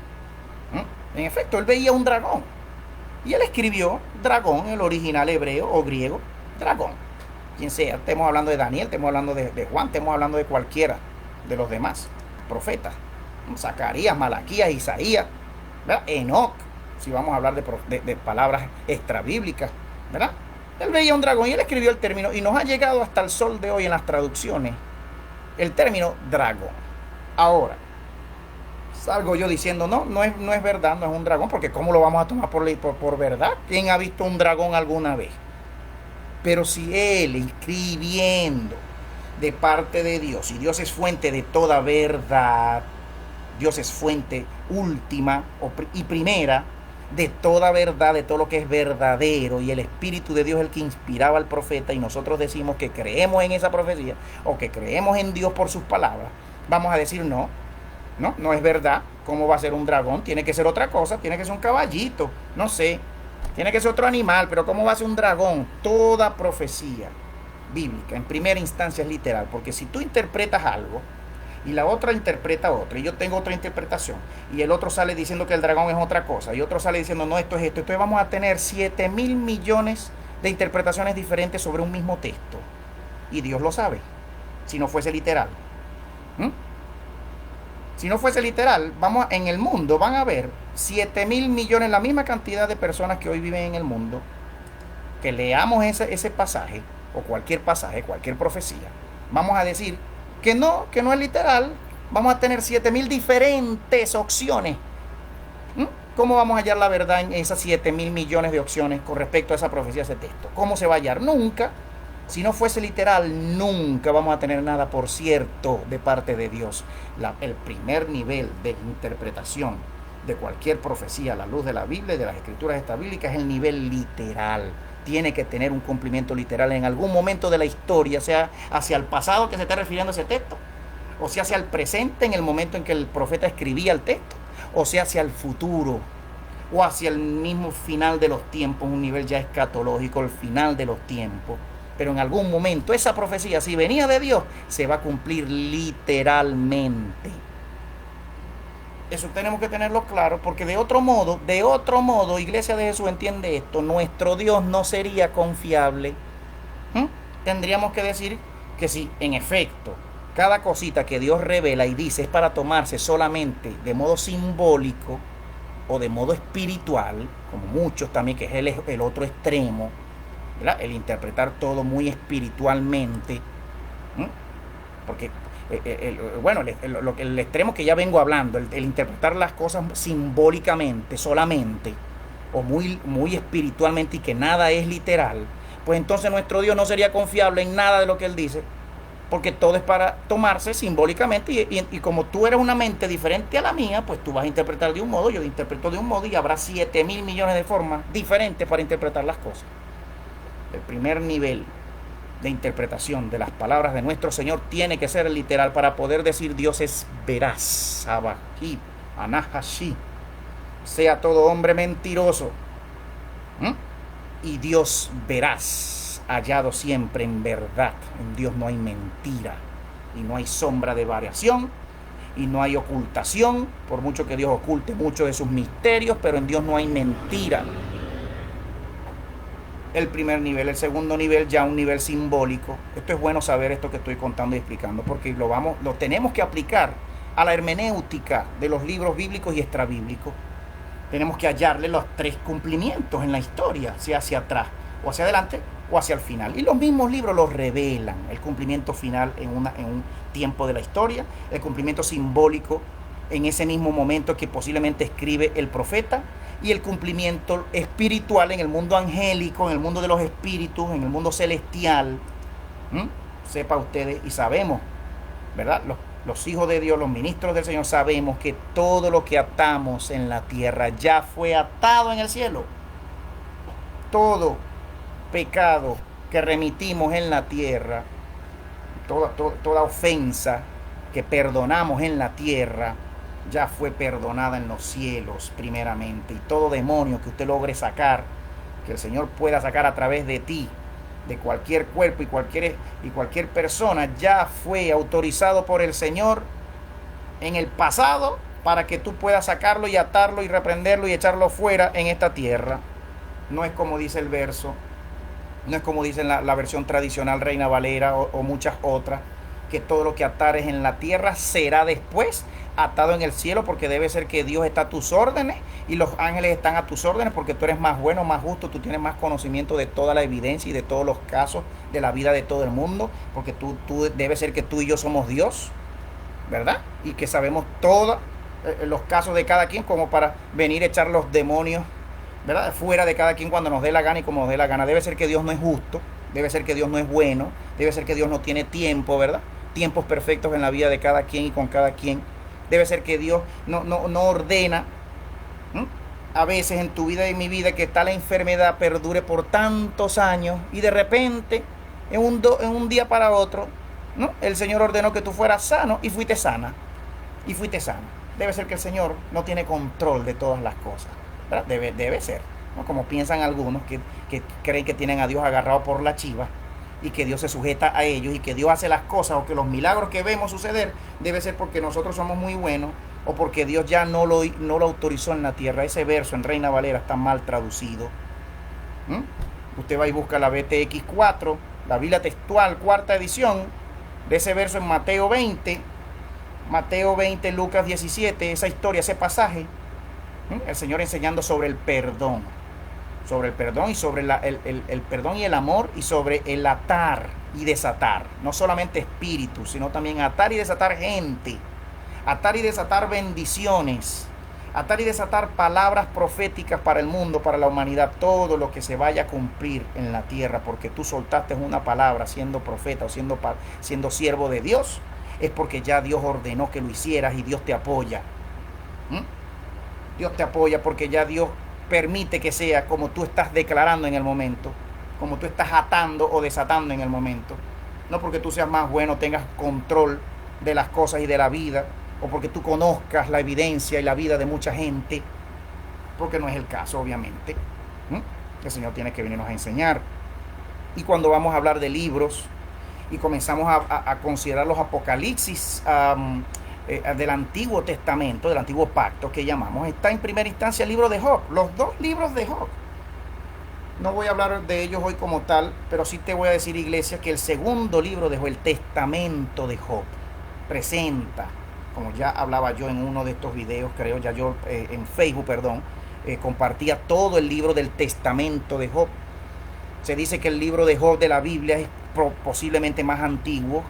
En efecto, él veía un dragón. Y él escribió dragón, el original hebreo o griego, dragón. Quien sea, estemos hablando de Daniel, estemos hablando de Juan, estemos hablando de cualquiera de los demás profetas. Zacarías, Malaquías, Isaías, ¿verdad? Enoc, si vamos a hablar de palabras extrabíblicas, ¿verdad? Él veía un dragón y él escribió el término, y nos ha llegado hasta el sol de hoy en las traducciones el término dragón. Ahora, salgo yo diciendo, no es verdad, no es un dragón, porque ¿cómo lo vamos a tomar por verdad? ¿Quién ha visto un dragón alguna vez? Pero si él escribiendo de parte de Dios, y Dios es fuente de toda verdad, Dios es fuente última y primera de toda verdad, de todo lo que es verdadero, y el Espíritu de Dios es el que inspiraba al profeta, y nosotros decimos que creemos en esa profecía o que creemos en Dios por sus palabras, vamos a decir no es verdad. ¿Cómo va a ser un dragón? Tiene que ser otra cosa, tiene que ser un caballito, no sé, tiene que ser otro animal, pero ¿cómo va a ser un dragón? Toda profecía bíblica en primera instancia es literal, porque si tú interpretas algo y la otra interpreta otra, y yo tengo otra interpretación, y el otro sale diciendo que el dragón es otra cosa, y otro sale diciendo no, esto es esto, entonces vamos a tener 7,000 millones de interpretaciones diferentes sobre un mismo texto, y Dios lo sabe, si no fuese literal. Si no fuese literal, en el mundo van a haber 7,000 millones, la misma cantidad de personas que hoy viven en el mundo, que leamos ese pasaje, o cualquier pasaje, cualquier profecía, vamos a decir que no es literal. Vamos a tener 7,000 diferentes opciones. ¿Cómo vamos a hallar la verdad en esas 7,000 millones de opciones con respecto a esa profecía, ese texto? ¿Cómo se va a hallar? Nunca. Si no fuese literal, nunca vamos a tener nada por cierto de parte de Dios. El primer nivel de interpretación de cualquier profecía a la luz de la Biblia y de las escrituras bíblicas es el nivel literal. Tiene que tener un cumplimiento literal en algún momento de la historia, sea hacia el pasado que se está refiriendo ese texto, o sea hacia el presente en el momento en que el profeta escribía el texto, o sea hacia el futuro, o hacia el mismo final de los tiempos, un nivel ya escatológico, el final de los tiempos. Pero en algún momento esa profecía, si venía de Dios, se va a cumplir literalmente. Eso tenemos que tenerlo claro, porque de otro modo, Iglesia de Jesús, entiende esto, nuestro Dios no sería confiable. Tendríamos que decir que si, en efecto, cada cosita que Dios revela y dice es para tomarse solamente de modo simbólico o de modo espiritual, como muchos también, que es el otro extremo, ¿verdad? El interpretar todo muy espiritualmente, porque el extremo que ya vengo hablando, el interpretar las cosas simbólicamente solamente, o muy espiritualmente, y que nada es literal, pues entonces nuestro Dios no sería confiable en nada de lo que Él dice, porque todo es para tomarse simbólicamente, y como tú eres una mente diferente a la mía, pues tú vas a interpretar de un modo, yo interpreto de un modo, y habrá 7,000 millones de formas diferentes para interpretar las cosas. El primer nivel de interpretación de las palabras de nuestro Señor tiene que ser literal para poder decir Dios es veraz. Anahashi, sea todo hombre mentiroso. Y Dios verás, hallado siempre en verdad. En Dios no hay mentira y no hay sombra de variación y no hay ocultación, por mucho que Dios oculte muchos de sus misterios, pero en Dios no hay mentira. El primer nivel. El segundo nivel, ya un nivel simbólico. Esto es bueno saber esto que estoy contando y explicando, porque lo tenemos que aplicar a la hermenéutica de los libros bíblicos y extrabíblicos. Tenemos que hallarle los tres cumplimientos en la historia, sea hacia atrás, o hacia adelante, o hacia el final. Y los mismos libros los revelan, el cumplimiento final en un tiempo de la historia, el cumplimiento simbólico en ese mismo momento que posiblemente escribe el profeta, y el cumplimiento espiritual en el mundo angélico, en el mundo de los espíritus, en el mundo celestial. Sepa ustedes, y sabemos, ¿verdad? Los hijos de Dios, los ministros del Señor, sabemos que todo lo que atamos en la tierra ya fue atado en el cielo. Todo pecado que remitimos en la tierra, toda ofensa que perdonamos en la tierra, ya fue perdonada en los cielos primeramente. Y todo demonio que usted logre sacar, que el Señor pueda sacar a través de ti, de cualquier cuerpo y cualquier persona, ya fue autorizado por el Señor en el pasado para que tú puedas sacarlo y atarlo y reprenderlo y echarlo fuera en esta tierra. No es como dice el verso, no es como dice la versión tradicional Reina Valera o muchas otras, que todo lo que atares en la tierra será después atado en el cielo, porque debe ser que Dios está a tus órdenes y los ángeles están a tus órdenes, porque tú eres más bueno, más justo, tú tienes más conocimiento de toda la evidencia y de todos los casos de la vida de todo el mundo, porque tú debe ser que tú y yo somos Dios, ¿verdad? Y que sabemos todos los casos de cada quien, como para venir a echar los demonios, ¿verdad?, fuera de cada quien cuando nos dé la gana y como nos dé la gana. Debe ser que Dios no es justo, debe ser que Dios no es bueno, debe ser que Dios no tiene tiempo, ¿verdad? Tiempos perfectos en la vida de cada quien y con cada quien. Debe ser que Dios no ordena a veces en tu vida y en mi vida que tal enfermedad perdure por tantos años y de repente en un día para otro, ¿no?, el Señor ordenó que tú fueras sano y fuiste sana. Y fuiste sana. Debe ser que el Señor no tiene control de todas las cosas, ¿verdad? Debe ser, ¿no? Como piensan algunos que creen que tienen a Dios agarrado por la chiva y que Dios se sujeta a ellos y que Dios hace las cosas, o que los milagros que vemos suceder debe ser porque nosotros somos muy buenos o porque Dios ya no lo autorizó en la tierra. Ese verso en Reina Valera está mal traducido. Usted va y busca la BTX 4, la Biblia textual, cuarta edición, de ese verso en Mateo 20, Lucas 17, esa historia, ese pasaje, el Señor enseñando sobre el perdón y sobre el perdón y el amor, y sobre el atar y desatar, no solamente espíritus, sino también atar y desatar gente, atar y desatar bendiciones, atar y desatar palabras proféticas para el mundo, para la humanidad, todo lo que se vaya a cumplir en la tierra, porque tú soltaste una palabra siendo profeta o siendo siervo de Dios, es porque ya Dios ordenó que lo hicieras y Dios te apoya. Dios te apoya porque ya Dios permite que sea como tú estás declarando en el momento, como tú estás atando o desatando en el momento. No porque tú seas más bueno, tengas control de las cosas y de la vida, o porque tú conozcas la evidencia y la vida de mucha gente, porque no es el caso, obviamente. El Señor tiene que venirnos a enseñar. Y cuando vamos a hablar de libros y comenzamos a considerar los apocalipsis del Antiguo Testamento, del Antiguo Pacto que llamamos, está en primera instancia el libro de Job, los dos libros de Job. No voy a hablar de ellos hoy como tal, pero sí te voy a decir, iglesia, que el segundo libro de Job, el Testamento de Job, presenta, como ya hablaba yo en uno de estos videos, creo, ya yo en Facebook, compartía todo el libro del Testamento de Job. Se dice que el libro de Job de la Biblia es posiblemente más antiguo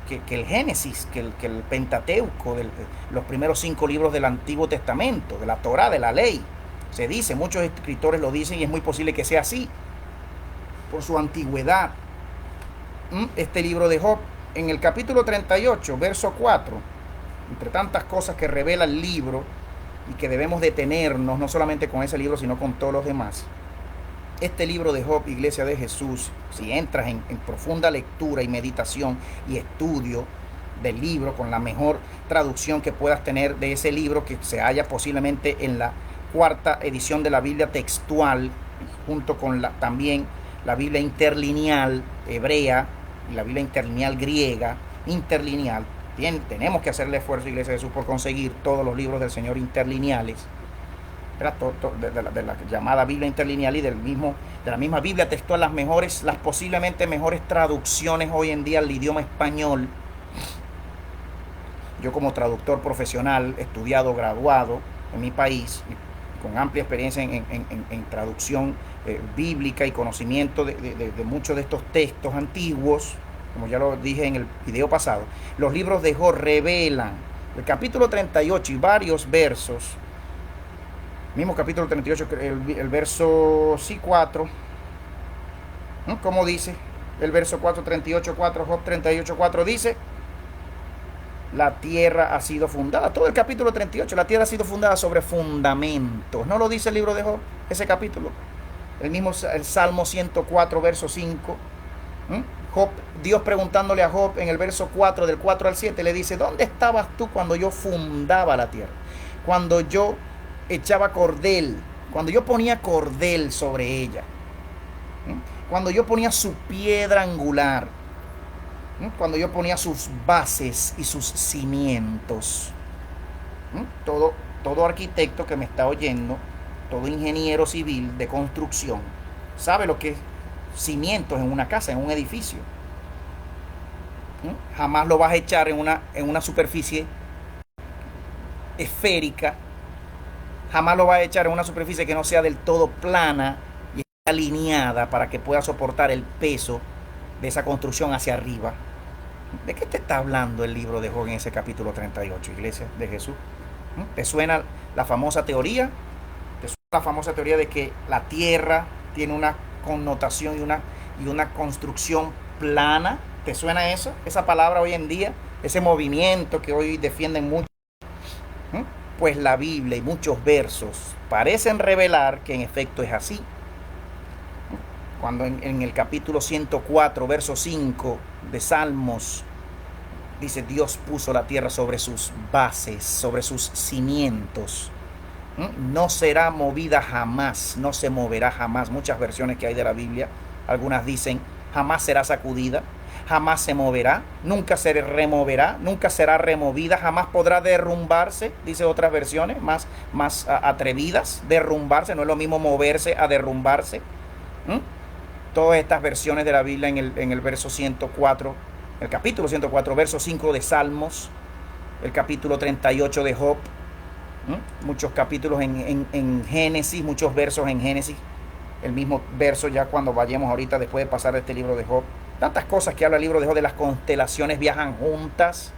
que el Génesis, que el Pentateuco, los primeros 5 libros del Antiguo Testamento, de la Torá, de la ley. Se dice, muchos escritores lo dicen, y es muy posible que sea así, por su antigüedad. Este libro de Job, en el capítulo 38, verso 4, entre tantas cosas que revela el libro, y que debemos detenernos, no solamente con ese libro, sino con todos los demás. Este libro de Job, Iglesia de Jesús, si entras en profunda lectura y meditación y estudio, del libro, con la mejor traducción que puedas tener de ese libro, que se halla posiblemente en la cuarta edición de la Biblia textual, junto con también la Biblia interlineal hebrea y la Biblia interlineal griega. Interlineal, tenemos que hacerle esfuerzo, Iglesia de Jesús, por conseguir todos los libros del Señor interlineales, de la llamada Biblia interlineal y de la misma Biblia textual, las posiblemente mejores traducciones hoy en día al idioma español. Yo, como traductor profesional, estudiado, graduado en mi país, con amplia experiencia en traducción bíblica y conocimiento de muchos de estos textos antiguos, como ya lo dije en el video pasado, los libros de Job revelan el capítulo 38 y varios versos, mismo capítulo 38, el verso 4, ¿cómo dice? El verso 4, 38, 4, Job 38, 4 dice: la tierra ha sido fundada. Todo el capítulo 38, la tierra ha sido fundada sobre fundamentos. ¿No lo dice el libro de Job, ese capítulo? El Salmo 104, verso 5. Dios preguntándole a Job en el verso 4, del 4 al 7, le dice: ¿dónde estabas tú cuando yo fundaba la tierra? Cuando yo echaba cordel, cuando yo ponía cordel sobre ella, cuando yo ponía su piedra angular, cuando yo ponía sus bases y sus cimientos. Todo arquitecto que me está oyendo, todo ingeniero civil de construcción, sabe lo que es cimientos en una casa, en un edificio. Jamás lo vas a echar en una superficie esférica, jamás lo vas a echar en una superficie que no sea del todo plana y alineada para que pueda soportar el peso de esa construcción hacia arriba. ¿De qué te está hablando el libro de Job en ese capítulo 38, Iglesia de Jesús? ¿Te suena la famosa teoría? ¿Te suena la famosa teoría de que la tierra tiene una connotación y una construcción plana? ¿Te suena eso? Esa palabra hoy en día, ese movimiento que hoy defienden mucho. Pues la Biblia y muchos versos parecen revelar que en efecto es así. Cuando en el capítulo 104, verso 5 de Salmos, dice: Dios puso la tierra sobre sus bases, sobre sus cimientos. No será movida jamás, no se moverá jamás. Muchas versiones que hay de la Biblia, algunas dicen: jamás será sacudida, jamás se moverá, nunca se removerá, nunca será removida, jamás podrá derrumbarse. Dice otras versiones más atrevidas: derrumbarse. No es lo mismo moverse a derrumbarse. Todas estas versiones de la Biblia en el verso 104, el capítulo 104, verso 5 de Salmos, el capítulo 38 de Job, muchos capítulos en Génesis, muchos versos en Génesis, el mismo verso ya cuando vayamos ahorita después de pasar este libro de Job. Tantas cosas que habla el libro de Job, de las constelaciones viajan juntas,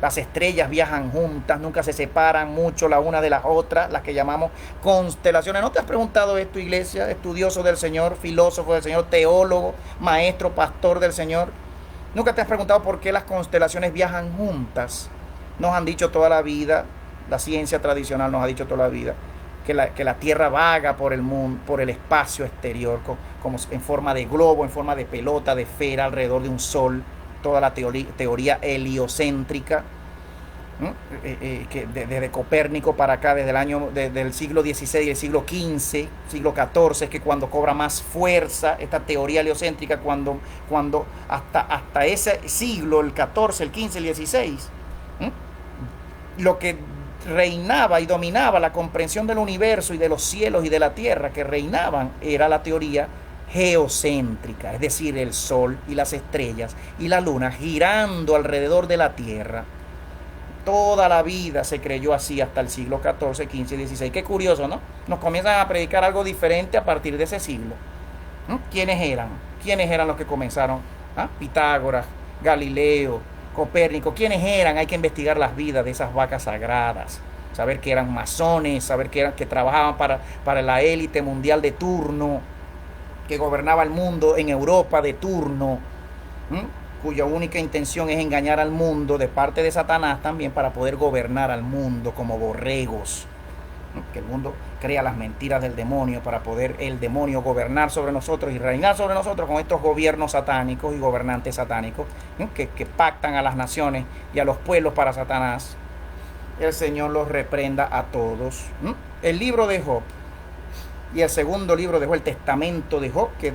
las estrellas viajan juntas, nunca se separan mucho la una de las otras, las que llamamos constelaciones. ¿No te has preguntado esto, Iglesia? Estudioso del Señor, filósofo del Señor, teólogo, maestro, pastor del Señor. ¿Nunca te has preguntado por qué las constelaciones viajan juntas? Nos han dicho toda la vida, la ciencia tradicional nos ha dicho toda la vida, que la Tierra vaga por el mundo, por el espacio exterior, como en forma de globo, en forma de pelota, de esfera, alrededor de un sol. Toda la teoría heliocéntrica, que desde Copérnico para acá, desde el siglo XVI y el siglo XV, siglo XIV, es que cuando cobra más fuerza esta teoría heliocéntrica, cuando hasta ese siglo, el XIV, el XV, el XVI, lo que reinaba y dominaba la comprensión del universo y de los cielos y de la tierra, que reinaban, era la teoría geocéntrica, es decir, el sol y las estrellas y la luna girando alrededor de la tierra. Toda la vida se creyó así hasta el siglo XIV, XV y XVI. Qué curioso, ¿no? Nos comienzan a predicar algo diferente a partir de ese siglo. ¿Quiénes eran? ¿Quiénes eran los que comenzaron? Pitágoras, Galileo, Copérnico. ¿Quiénes eran? Hay que investigar las vidas de esas vacas sagradas, saber que eran masones, saber que trabajaban para la élite mundial de turno, que gobernaba el mundo en Europa de turno, cuya única intención es engañar al mundo de parte de Satanás también, para poder gobernar al mundo como borregos. Que el mundo crea las mentiras del demonio para poder el demonio gobernar sobre nosotros y reinar sobre nosotros con estos gobiernos satánicos y gobernantes satánicos, que pactan a las naciones y a los pueblos para Satanás. El Señor los reprenda a todos. El libro de Job y el segundo libro de Job, el testamento de Job, que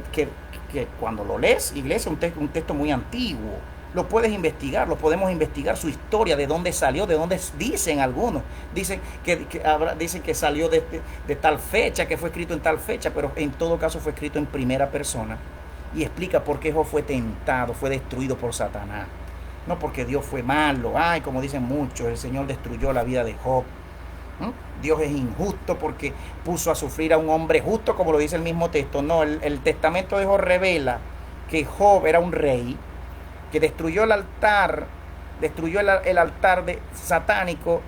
cuando lo lees, iglesia, un texto muy antiguo. Lo puedes investigar, lo podemos investigar, su historia, de dónde salió, de dónde dicen algunos. Dicen que salió de tal fecha, que fue escrito en tal fecha, pero en todo caso fue escrito en primera persona. Y explica por qué Job fue tentado, fue destruido por Satanás. No porque Dios fue malo, como dicen muchos, el Señor destruyó la vida de Job. Dios es injusto porque puso a sufrir a un hombre justo, como lo dice el mismo texto. No, el testamento de Job revela que Job era un rey que destruyó el altar, el altar satánico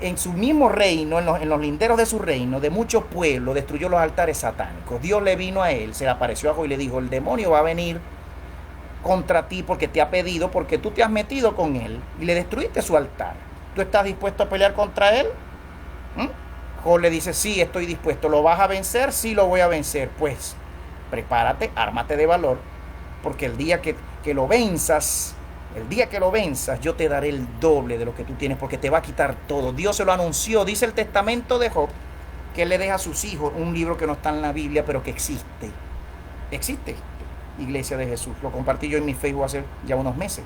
en su mismo reino, en los linderos de su reino, de muchos pueblos, destruyó los altares satánicos. Dios le vino a él, se le apareció a Job y le dijo: el demonio va a venir contra ti porque te ha pedido, porque tú te has metido con él y le destruiste su altar. ¿Tú estás dispuesto a pelear contra él? Job le dice: sí, estoy dispuesto. ¿Lo vas a vencer? Sí, lo voy a vencer. Pues prepárate, ármate de valor, porque el día que lo venzas, yo te daré el doble de lo que tú tienes, porque te va a quitar todo. Dios se lo anunció. Dice el testamento de Job que él le deja a sus hijos un libro que no está en la Biblia, pero que existe. Existe, Iglesia de Jesús. Lo compartí yo en mi Facebook hace ya unos meses.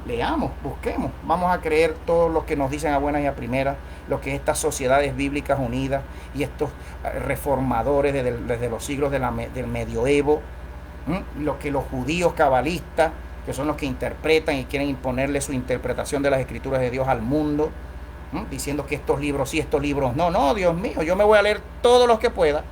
Leamos, busquemos. Vamos a creer todo lo que nos dicen a buenas y a primeras, lo que estas sociedades bíblicas unidas y estos reformadores desde los siglos del medioevo, lo que los judíos cabalistas, que son los que interpretan y quieren imponerle su interpretación de las escrituras de Dios al mundo, diciendo que estos libros sí, estos libros no. No, Dios mío, yo me voy a leer todos los que pueda.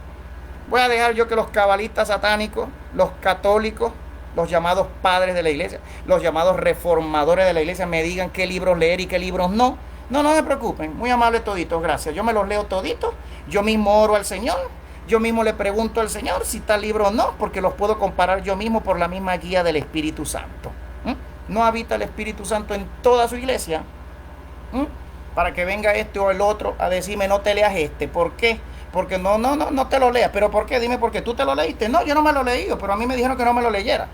Voy a dejar yo que los cabalistas satánicos, los católicos, los llamados padres de la iglesia, los llamados reformadores de la iglesia me digan qué libros leer y qué libros no. No se preocupen, muy amables toditos, gracias. Yo me los leo toditos, yo mismo oro al Señor, yo mismo le pregunto al Señor si tal libro o no, porque los puedo comparar yo mismo por la misma guía del Espíritu Santo. ¿No habita el Espíritu Santo en toda su iglesia? Para que venga este o el otro a decirme: no te leas este. ¿Por qué? Porque no te lo leas. ¿Pero por qué? Dime, ¿por qué? ¿Tú te lo leíste? No, yo no me lo he leído, pero a mí me dijeron que no me lo leyera.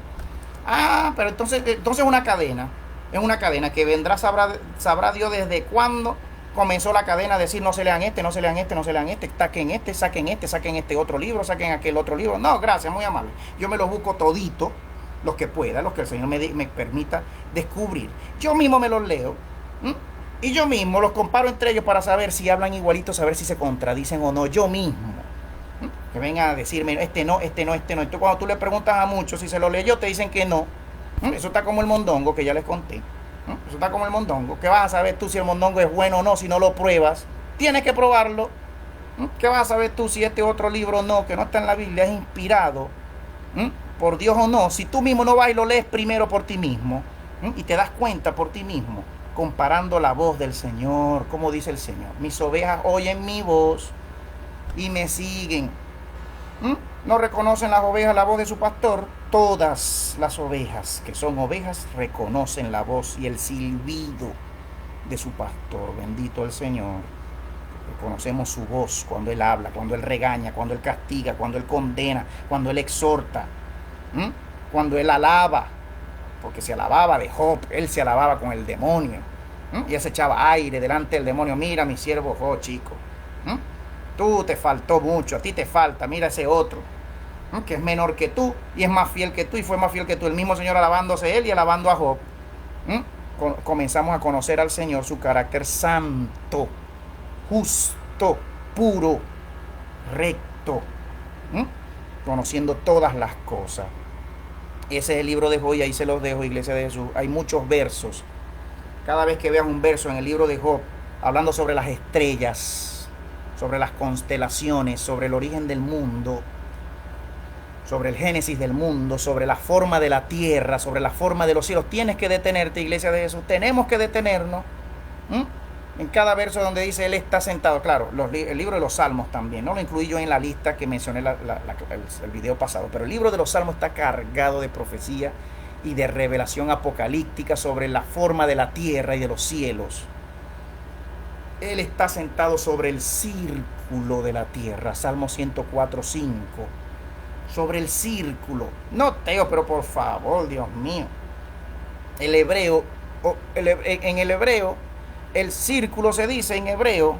Pero entonces es una cadena. Es una cadena que vendrá, sabrá Dios desde cuándo comenzó la cadena a decir: no se lean este, no se lean este, no se lean este, saquen este otro libro, saquen aquel otro libro. No, gracias, muy amable. Yo me los busco todito, los que pueda, los que el Señor me permita descubrir. Yo mismo me los leo. Y yo mismo los comparo entre ellos para saber si hablan igualitos, saber si se contradicen o no. Yo mismo. Que vengan a decirme: este no. Entonces, cuando tú le preguntas a muchos si se lo leyó, te dicen que no. Eso está como el mondongo que ya les conté. Eso está como el mondongo. ¿Qué vas a saber tú si el mondongo es bueno o no si no lo pruebas? Tienes que probarlo. ¿Qué vas a saber tú si este otro libro no, que no está en la Biblia, es inspirado por Dios o no? Si tú mismo no vas y lo lees primero por ti mismo y te das cuenta por ti mismo, comparando la voz del Señor, como dice el Señor: mis ovejas oyen mi voz y me siguen. ¿No reconocen las ovejas la voz de su pastor? Todas las ovejas que son ovejas reconocen la voz y el silbido de su pastor. Bendito el Señor. Reconocemos su voz cuando Él habla, cuando Él regaña, cuando Él castiga, cuando Él condena, cuando Él exhorta, cuando Él alaba. Porque se alababa de Job, él se alababa con el demonio. Y él se echaba aire delante del demonio: mira mi siervo Job, chico. Tú te faltó mucho, a ti te falta, mira ese otro, que es menor que tú y es más fiel que tú y fue más fiel que tú. El mismo Señor alabándose él y alabando a Job. Comenzamos a conocer al Señor, su carácter santo, justo, puro, recto, conociendo todas las cosas. Ese es el libro de Job y ahí se los dejo, Iglesia de Jesús. Hay muchos versos. Cada vez que vean un verso en el libro de Job hablando sobre las estrellas, sobre las constelaciones, sobre el origen del mundo, sobre el génesis del mundo, sobre la forma de la tierra, sobre la forma de los cielos, tienes que detenerte, Iglesia de Jesús. Tenemos que detenernos. En cada verso donde dice Él está sentado. Claro, el libro de los Salmos también. No lo incluí yo en la lista que mencioné el video pasado. Pero el libro de los Salmos está cargado de profecía y de revelación apocalíptica sobre la forma de la tierra y de los cielos. Él está sentado sobre el círculo de la tierra. Salmo 104:5. Sobre el círculo. No, Teo, pero por favor, Dios mío. El hebreo, en el hebreo, el círculo se dice en hebreo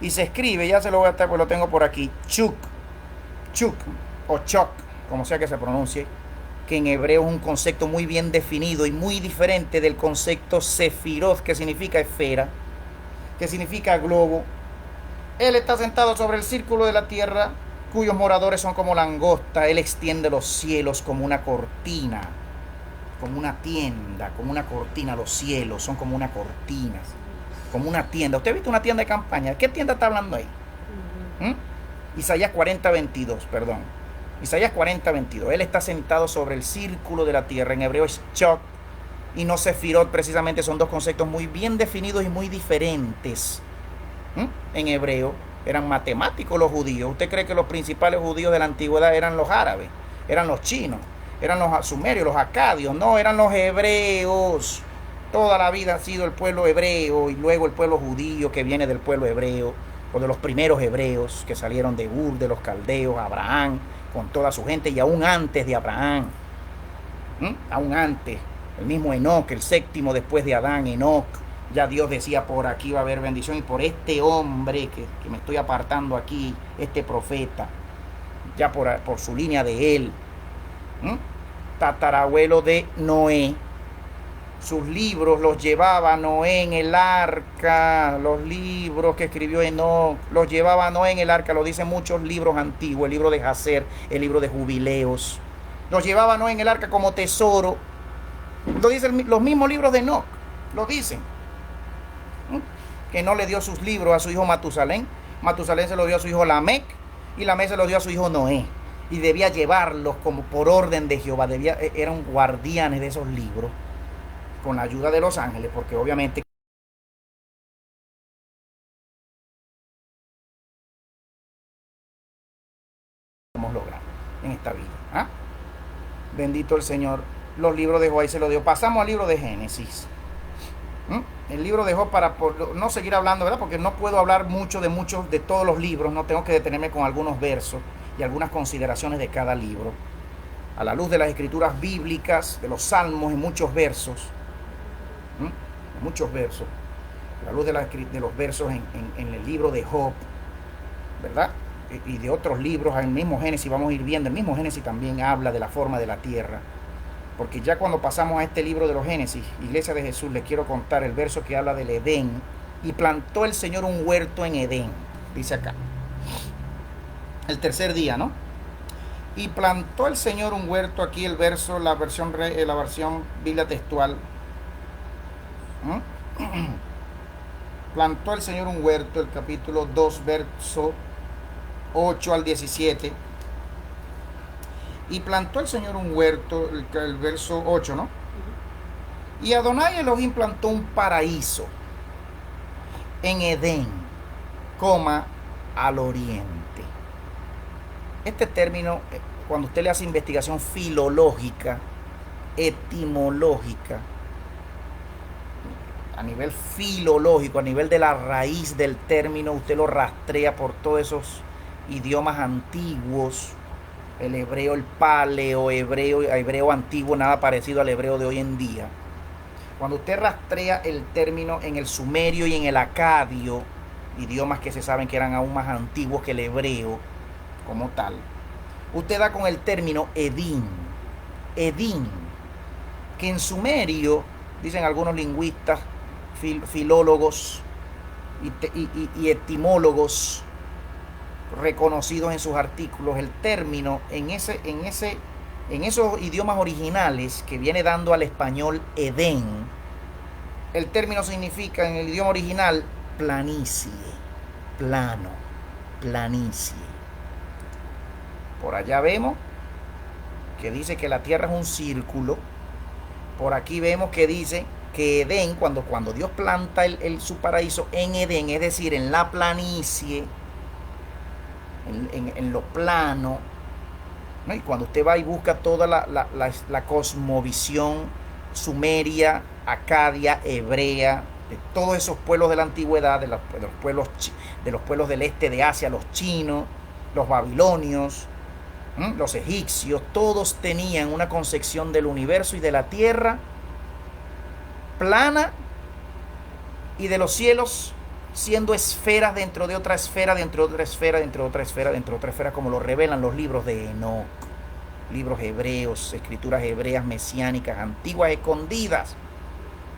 y se escribe, ya se lo voy a estar, pues lo tengo por aquí, chuk, chuk o chok, como sea que se pronuncie, que en hebreo es un concepto muy bien definido y muy diferente del concepto sefirot, que significa esfera, que significa globo. Él está sentado sobre el círculo de la tierra, cuyos moradores son como langosta. Él extiende los cielos como una cortina, como una tienda, como una cortina. Los cielos son como una cortina, como una tienda. ¿Usted ha visto una tienda de campaña? ¿Qué tienda está hablando ahí? Isaías 40:22, perdón. Isaías 40:22. Él está sentado sobre el círculo de la tierra. En hebreo es chok y no sefirot. Precisamente son dos conceptos muy bien definidos y muy diferentes. En hebreo eran matemáticos los judíos. ¿Usted cree que los principales judíos de la antigüedad eran los árabes? Eran los chinos, eran los sumerios, los acadios. No, eran los hebreos. Toda la vida ha sido el pueblo hebreo y luego el pueblo judío que viene del pueblo hebreo, o de los primeros hebreos que salieron de Ur, de los caldeos, Abraham, con toda su gente, y aún antes de Abraham, aún antes, el mismo Enoc, el séptimo después de Adán, Enoc, ya Dios decía, por aquí va a haber bendición, y por este hombre que me estoy apartando aquí, este profeta, ya por su línea de él, tatarabuelo de Noé. Sus libros los llevaba Noé en el arca. Los libros que escribió Enoc los llevaba Noé en el arca. Lo dicen muchos libros antiguos. El libro de Jacer, el libro de Jubileos. Los llevaba Noé en el arca como tesoro. Lo dicen los mismos libros de Enoc. Lo dicen. Que no le dio sus libros a su hijo Matusalén. Matusalén se lo dio a su hijo Lamec. Y Lamec se lo dio a su hijo Noé. Y debía llevarlos como por orden de Jehová. Eran guardianes de esos libros, con la ayuda de los ángeles, porque obviamente hemos logrado en esta vida. Bendito el Señor. Los libros de Job ahí se lo dio. Pasamos al libro de Génesis. El libro de Job, para no seguir hablando, ¿verdad? Porque no puedo hablar mucho de todos los libros, no tengo que detenerme con algunos versos y algunas consideraciones de cada libro. A la luz de las escrituras bíblicas, de los salmos y muchos versos, a la luz de los versos en el libro de Job, ¿verdad? Y de otros libros, el mismo Génesis, vamos a ir viendo, el mismo Génesis también habla de la forma de la tierra, porque ya cuando pasamos a este libro de los Génesis, Iglesia de Jesús, les quiero contar el verso que habla del Edén. Y plantó el Señor un huerto en Edén, dice acá, el tercer día, ¿no? Y plantó el Señor un huerto, aquí el verso, la versión Biblia textual. Plantó el Señor un huerto, el capítulo 2, verso 8 al 17. Y plantó el Señor un huerto, el verso 8, ¿no? Y Adonai Elohim plantó un paraíso en Edén, al oriente. Este término, cuando usted le hace investigación filológica, etimológica, a nivel filológico, a nivel de la raíz del término, usted lo rastrea por todos esos idiomas antiguos, el hebreo, el paleo, hebreo antiguo, nada parecido al hebreo de hoy en día. Cuando usted rastrea el término en el sumerio y en el acadio, idiomas que se saben que eran aún más antiguos que el hebreo como tal, usted da con el término Edín, que en sumerio, dicen algunos lingüistas, filólogos y etimólogos reconocidos en sus artículos, el término en esos idiomas originales que viene dando al español Edén, el término significa en el idioma original planicie, plano, planicie. Por allá vemos que dice que la tierra es un círculo. Por aquí vemos que dice que Edén, cuando Dios planta su paraíso en Edén, es decir, en la planicie, en lo plano, ¿no? Y cuando usted va y busca toda la cosmovisión sumeria, acadia, hebrea, todos esos pueblos de la antigüedad, de los pueblos del este de Asia, los chinos, los babilonios, los egipcios, todos tenían una concepción del universo y de la tierra plana y de los cielos siendo esferas dentro de otra esfera, dentro de otra esfera, dentro de otra esfera, dentro de otra esfera, como lo revelan los libros de Enoc, libros hebreos, escrituras hebreas mesiánicas, antiguas, escondidas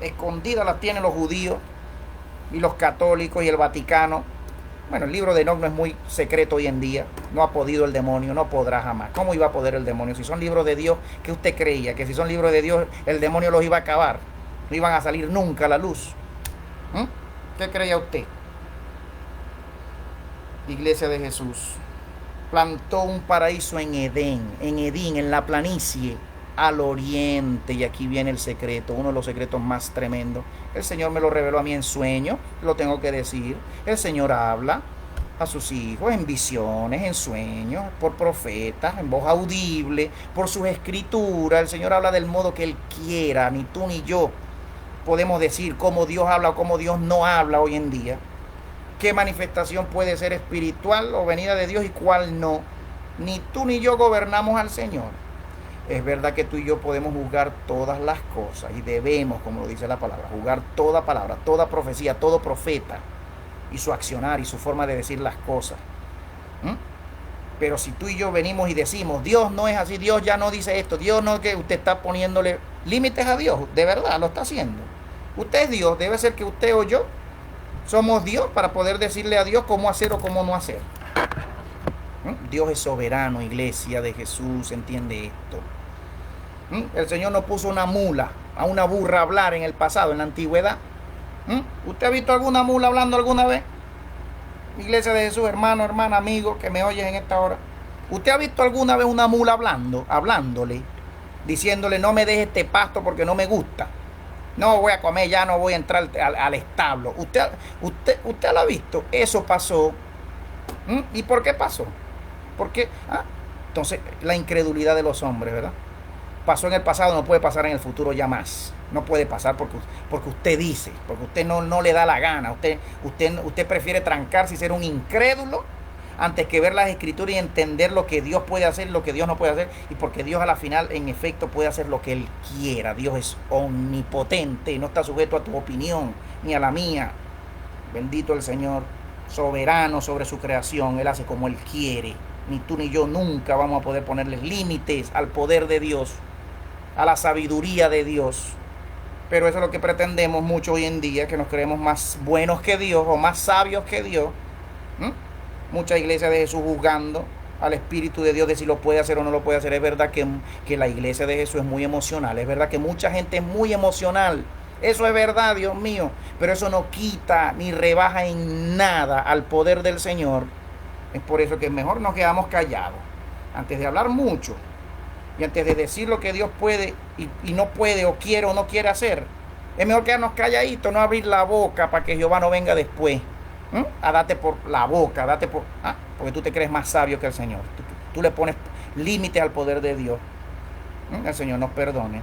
las tienen los judíos y los católicos y el Vaticano. Bueno, el libro de Enoc no es muy secreto hoy en día, no ha podido el demonio, no podrá jamás. ¿Cómo iba a poder el demonio? Si son libros de Dios, ¿qué usted creía? Que si son libros de Dios, el demonio los iba a acabar, no iban a salir nunca a la luz. ¿Qué creía usted? Iglesia de Jesús plantó un paraíso en Edén, en la planicie, al oriente. Y aquí viene el secreto, uno de los secretos más tremendos. El Señor me lo reveló a mí en sueños, lo tengo que decir. El Señor habla a sus hijos en visiones, en sueños, por profetas, en voz audible, por sus escrituras. El Señor habla del modo que Él quiera. Ni tú ni yo podemos decir cómo Dios habla o cómo Dios no habla hoy en día. ¿Qué manifestación puede ser espiritual o venida de Dios y cuál no? Ni tú ni yo gobernamos al Señor. Es verdad que tú y yo podemos juzgar todas las cosas y debemos, como lo dice la palabra, juzgar toda palabra, toda profecía, todo profeta y su accionar y su forma de decir las cosas. Pero si tú y yo venimos y decimos, Dios no es así, Dios ya no dice esto, Dios no, que usted está poniéndole límites a Dios, de verdad lo está haciendo. Usted es Dios, debe ser que usted o yo somos Dios para poder decirle a Dios cómo hacer o cómo no hacer. Dios es soberano, iglesia de Jesús, entiende esto. El Señor no puso una mula, a una burra a hablar en el pasado, en la antigüedad. ¿Usted ha visto alguna mula hablando alguna vez? Iglesia de Jesús, hermano, hermana, amigo, que me oyes en esta hora. ¿Usted ha visto alguna vez una mula hablándole, diciéndole, no me deje este pasto porque no me gusta? No voy a comer, ya no voy a entrar al establo. ¿Usted lo ha visto? Eso pasó. ¿Y por qué pasó? Porque, entonces, la incredulidad de los hombres, ¿verdad? Pasó en el pasado, no puede pasar en el futuro ya más. No puede pasar porque usted dice, porque usted no le da la gana. Usted prefiere trancarse y ser un incrédulo antes que ver las escrituras y entender lo que Dios puede hacer y lo que Dios no puede hacer. Y porque Dios a la final, en efecto, puede hacer lo que Él quiera. Dios es omnipotente y no está sujeto a tu opinión ni a la mía. Bendito el Señor, soberano sobre su creación. Él hace como Él quiere. Ni tú ni yo nunca vamos a poder ponerles límites al poder de Dios, a la sabiduría de Dios. Pero eso es lo que pretendemos mucho hoy en día, que nos creemos más buenos que Dios o más sabios que Dios. Mucha iglesia de Jesús juzgando al Espíritu de Dios de si lo puede hacer o no lo puede hacer. Es verdad que la iglesia de Jesús es muy emocional. Es verdad que mucha gente es muy emocional. Eso es verdad, Dios mío. Pero eso no quita ni rebaja en nada al poder del Señor. Es por eso que mejor nos quedamos callados. Antes de hablar mucho y antes de decir lo que Dios puede y no puede o quiere o no quiere hacer, es mejor quedarnos calladitos, no abrir la boca para que Jehová no venga después. A darte por la boca, porque tú te crees más sabio que el Señor. Tú le pones límites al poder de Dios. El Señor nos perdone,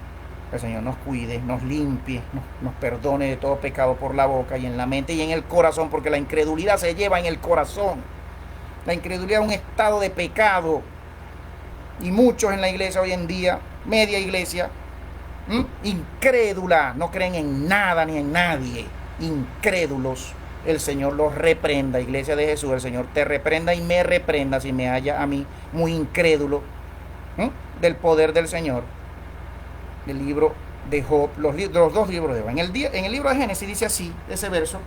el Señor nos cuide, nos limpie, nos perdone de todo pecado por la boca y en la mente y en el corazón, porque la incredulidad se lleva en el corazón. La incredulidad es un estado de pecado y muchos en la iglesia hoy en día, media iglesia, incrédula, no creen en nada ni en nadie, incrédulos. El Señor los reprenda, iglesia de Jesús. El Señor te reprenda y me reprenda si me halla a mí muy incrédulo del poder del Señor. El libro de Job, los dos libros de Job. En el libro de Génesis dice así, ese verso,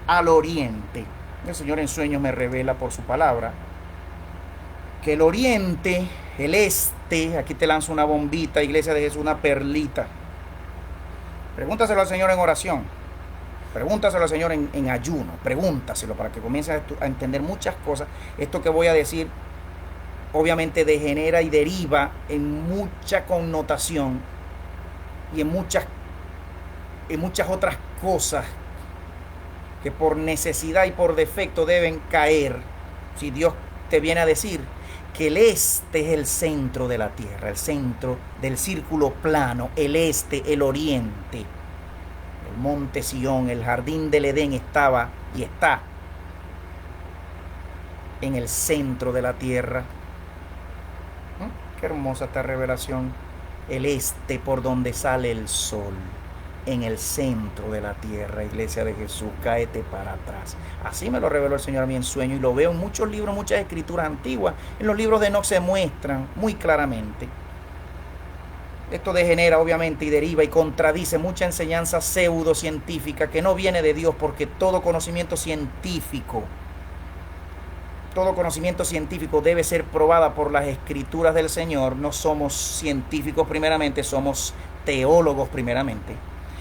al oriente. El Señor en sueños me revela por su palabra que el oriente, el este, aquí te lanzo una bombita, iglesia de Jesús, una perlita. Pregúntaselo al Señor en oración. Pregúntaselo al Señor en ayuno, pregúntaselo para que comiences a entender muchas cosas. Esto que voy a decir obviamente degenera y deriva en mucha connotación y en muchas otras cosas que por necesidad y por defecto deben caer. Si Dios te viene a decir que el este es el centro de la tierra, el centro del círculo plano, el este, el oriente. el monte Sión, el jardín del Edén estaba y está en el centro de la tierra. Qué hermosa esta revelación. El este por donde sale el sol, en el centro de la tierra, iglesia de Jesús, cáete para atrás. Así me lo reveló el Señor a mí en sueño y lo veo en muchos libros, muchas escrituras antiguas. En los libros de Enoch se muestran muy claramente. Esto degenera obviamente y deriva y contradice mucha enseñanza pseudocientífica que no viene de Dios, porque todo conocimiento científico debe ser probada por las escrituras del Señor. No somos científicos primeramente, somos teólogos primeramente.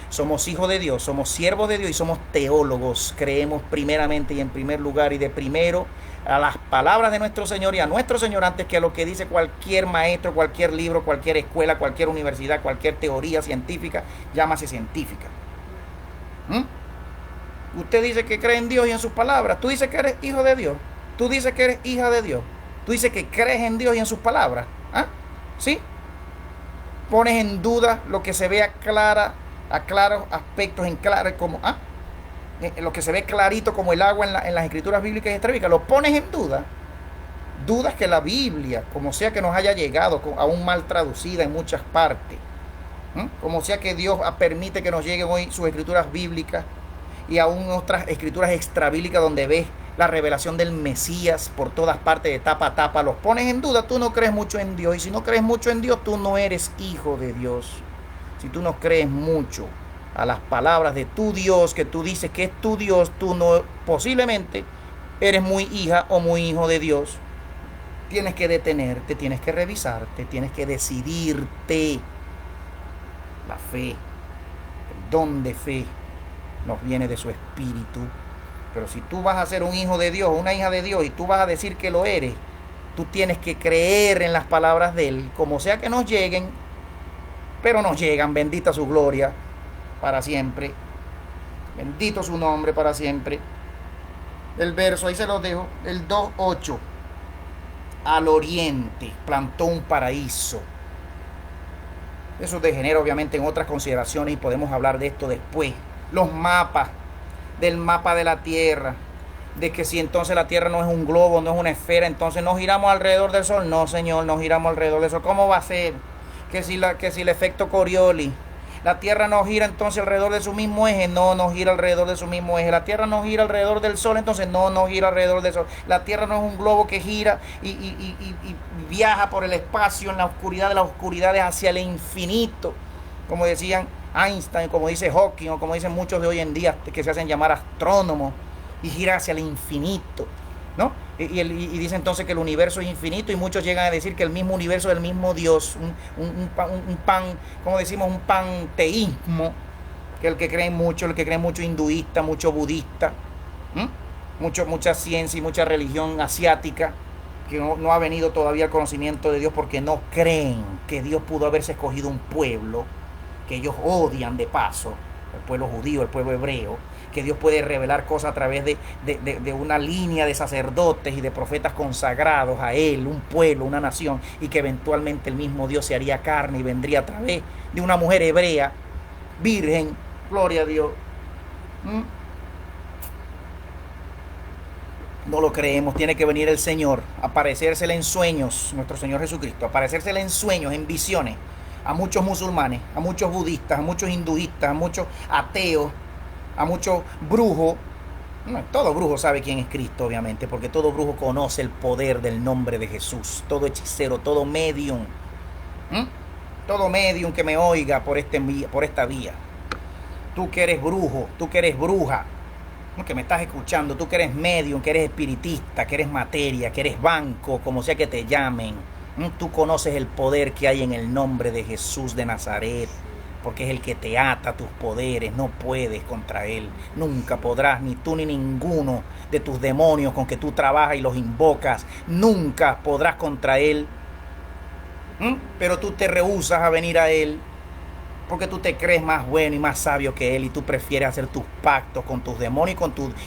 Somos hijos de Dios, somos siervos de Dios y somos teólogos. Creemos primeramente y en primer lugar y de primero a las palabras de nuestro Señor y a nuestro Señor antes que a lo que dice cualquier maestro, cualquier libro, cualquier escuela, cualquier universidad, cualquier teoría científica, llámase científica. Usted dice que cree en Dios y en sus palabras. Tú dices que eres hijo de Dios. Tú dices que eres hija de Dios. Tú dices que crees en Dios y en sus palabras. ¿Sí? Pones en duda lo que se ve a claros aspectos, en claro, como lo que se ve clarito como el agua en las escrituras bíblicas y extravicas, lo pones en duda. Dudas que la Biblia, como sea que nos haya llegado, aún mal traducida en muchas partes, como sea que Dios permite que nos lleguen hoy sus escrituras bíblicas y aún otras escrituras extrabíblicas donde ves la revelación del Mesías por todas partes, de tapa a tapa, los pones en duda. Tú no crees mucho en Dios, y si no crees mucho en Dios, tú no eres hijo de Dios. Si tú no crees mucho a las palabras de tu Dios, que tú dices que es tu Dios, tú no, posiblemente eres muy hija o muy hijo de Dios. Tienes que detenerte, tienes que revisarte, tienes que decidirte. La fe, el don de fe, nos viene de su espíritu. Pero si tú vas a ser un hijo de Dios, una hija de Dios, y tú vas a decir que lo eres, tú tienes que creer en las palabras de Él, como sea que nos lleguen, pero nos llegan, bendita su gloria para siempre, bendito su nombre para siempre. El verso, ahí se los dejo, el 2:8, al oriente plantó un paraíso. Eso degenera obviamente en otras consideraciones y podemos hablar de esto después. Los mapas, del mapa de la Tierra, de que si entonces la Tierra no es un globo, no es una esfera, entonces nos giramos alrededor del Sol. No, Señor, nos giramos alrededor del Sol. ¿Cómo va a ser? Que si el efecto Coriolis, la Tierra no gira entonces alrededor de su mismo eje. No, no gira alrededor de su mismo eje. La Tierra no gira alrededor del Sol, entonces no gira alrededor del Sol. La Tierra no es un globo que gira y viaja por el espacio en la oscuridad de las oscuridades hacia el infinito, como decían Einstein, como dice Hawking, o como dicen muchos de hoy en día que se hacen llamar astrónomos, y gira hacia el infinito, ¿no? Y dice entonces que el universo es infinito, y muchos llegan a decir que el mismo universo es el mismo Dios, como decimos, un panteísmo, que el que creen mucho hinduista, mucho budista, mucha ciencia y mucha religión asiática, que no ha venido todavía al conocimiento de Dios porque no creen que Dios pudo haberse escogido un pueblo que ellos odian de paso, el pueblo judío, el pueblo hebreo, que Dios puede revelar cosas a través de una línea de sacerdotes y de profetas consagrados a Él, un pueblo, una nación, y que eventualmente el mismo Dios se haría carne y vendría a través de una mujer hebrea, virgen, gloria a Dios. No lo creemos, tiene que venir el Señor, aparecérsele en sueños, nuestro Señor Jesucristo, aparecérsele en sueños, en visiones, a muchos musulmanes, a muchos budistas, a muchos hinduistas, a muchos ateos, a muchos brujos. Todo brujo sabe quién es Cristo, obviamente, porque todo brujo conoce el poder del nombre de Jesús. Todo hechicero, todo medium, todo medium que me oiga por esta vía. Tú que eres brujo, tú que eres bruja, que me estás escuchando, tú que eres medium, que eres espiritista, que eres materia, que eres banco, como sea que te llamen. Tú conoces el poder que hay en el nombre de Jesús de Nazaret, porque es el que te ata a tus poderes. No puedes contra Él, nunca podrás, ni tú ni ninguno de tus demonios con que tú trabajas y los invocas, nunca podrás contra Él. Pero tú te rehusas a venir a Él, porque tú te crees más bueno y más sabio que Él, y tú prefieres hacer tus pactos con tus demonios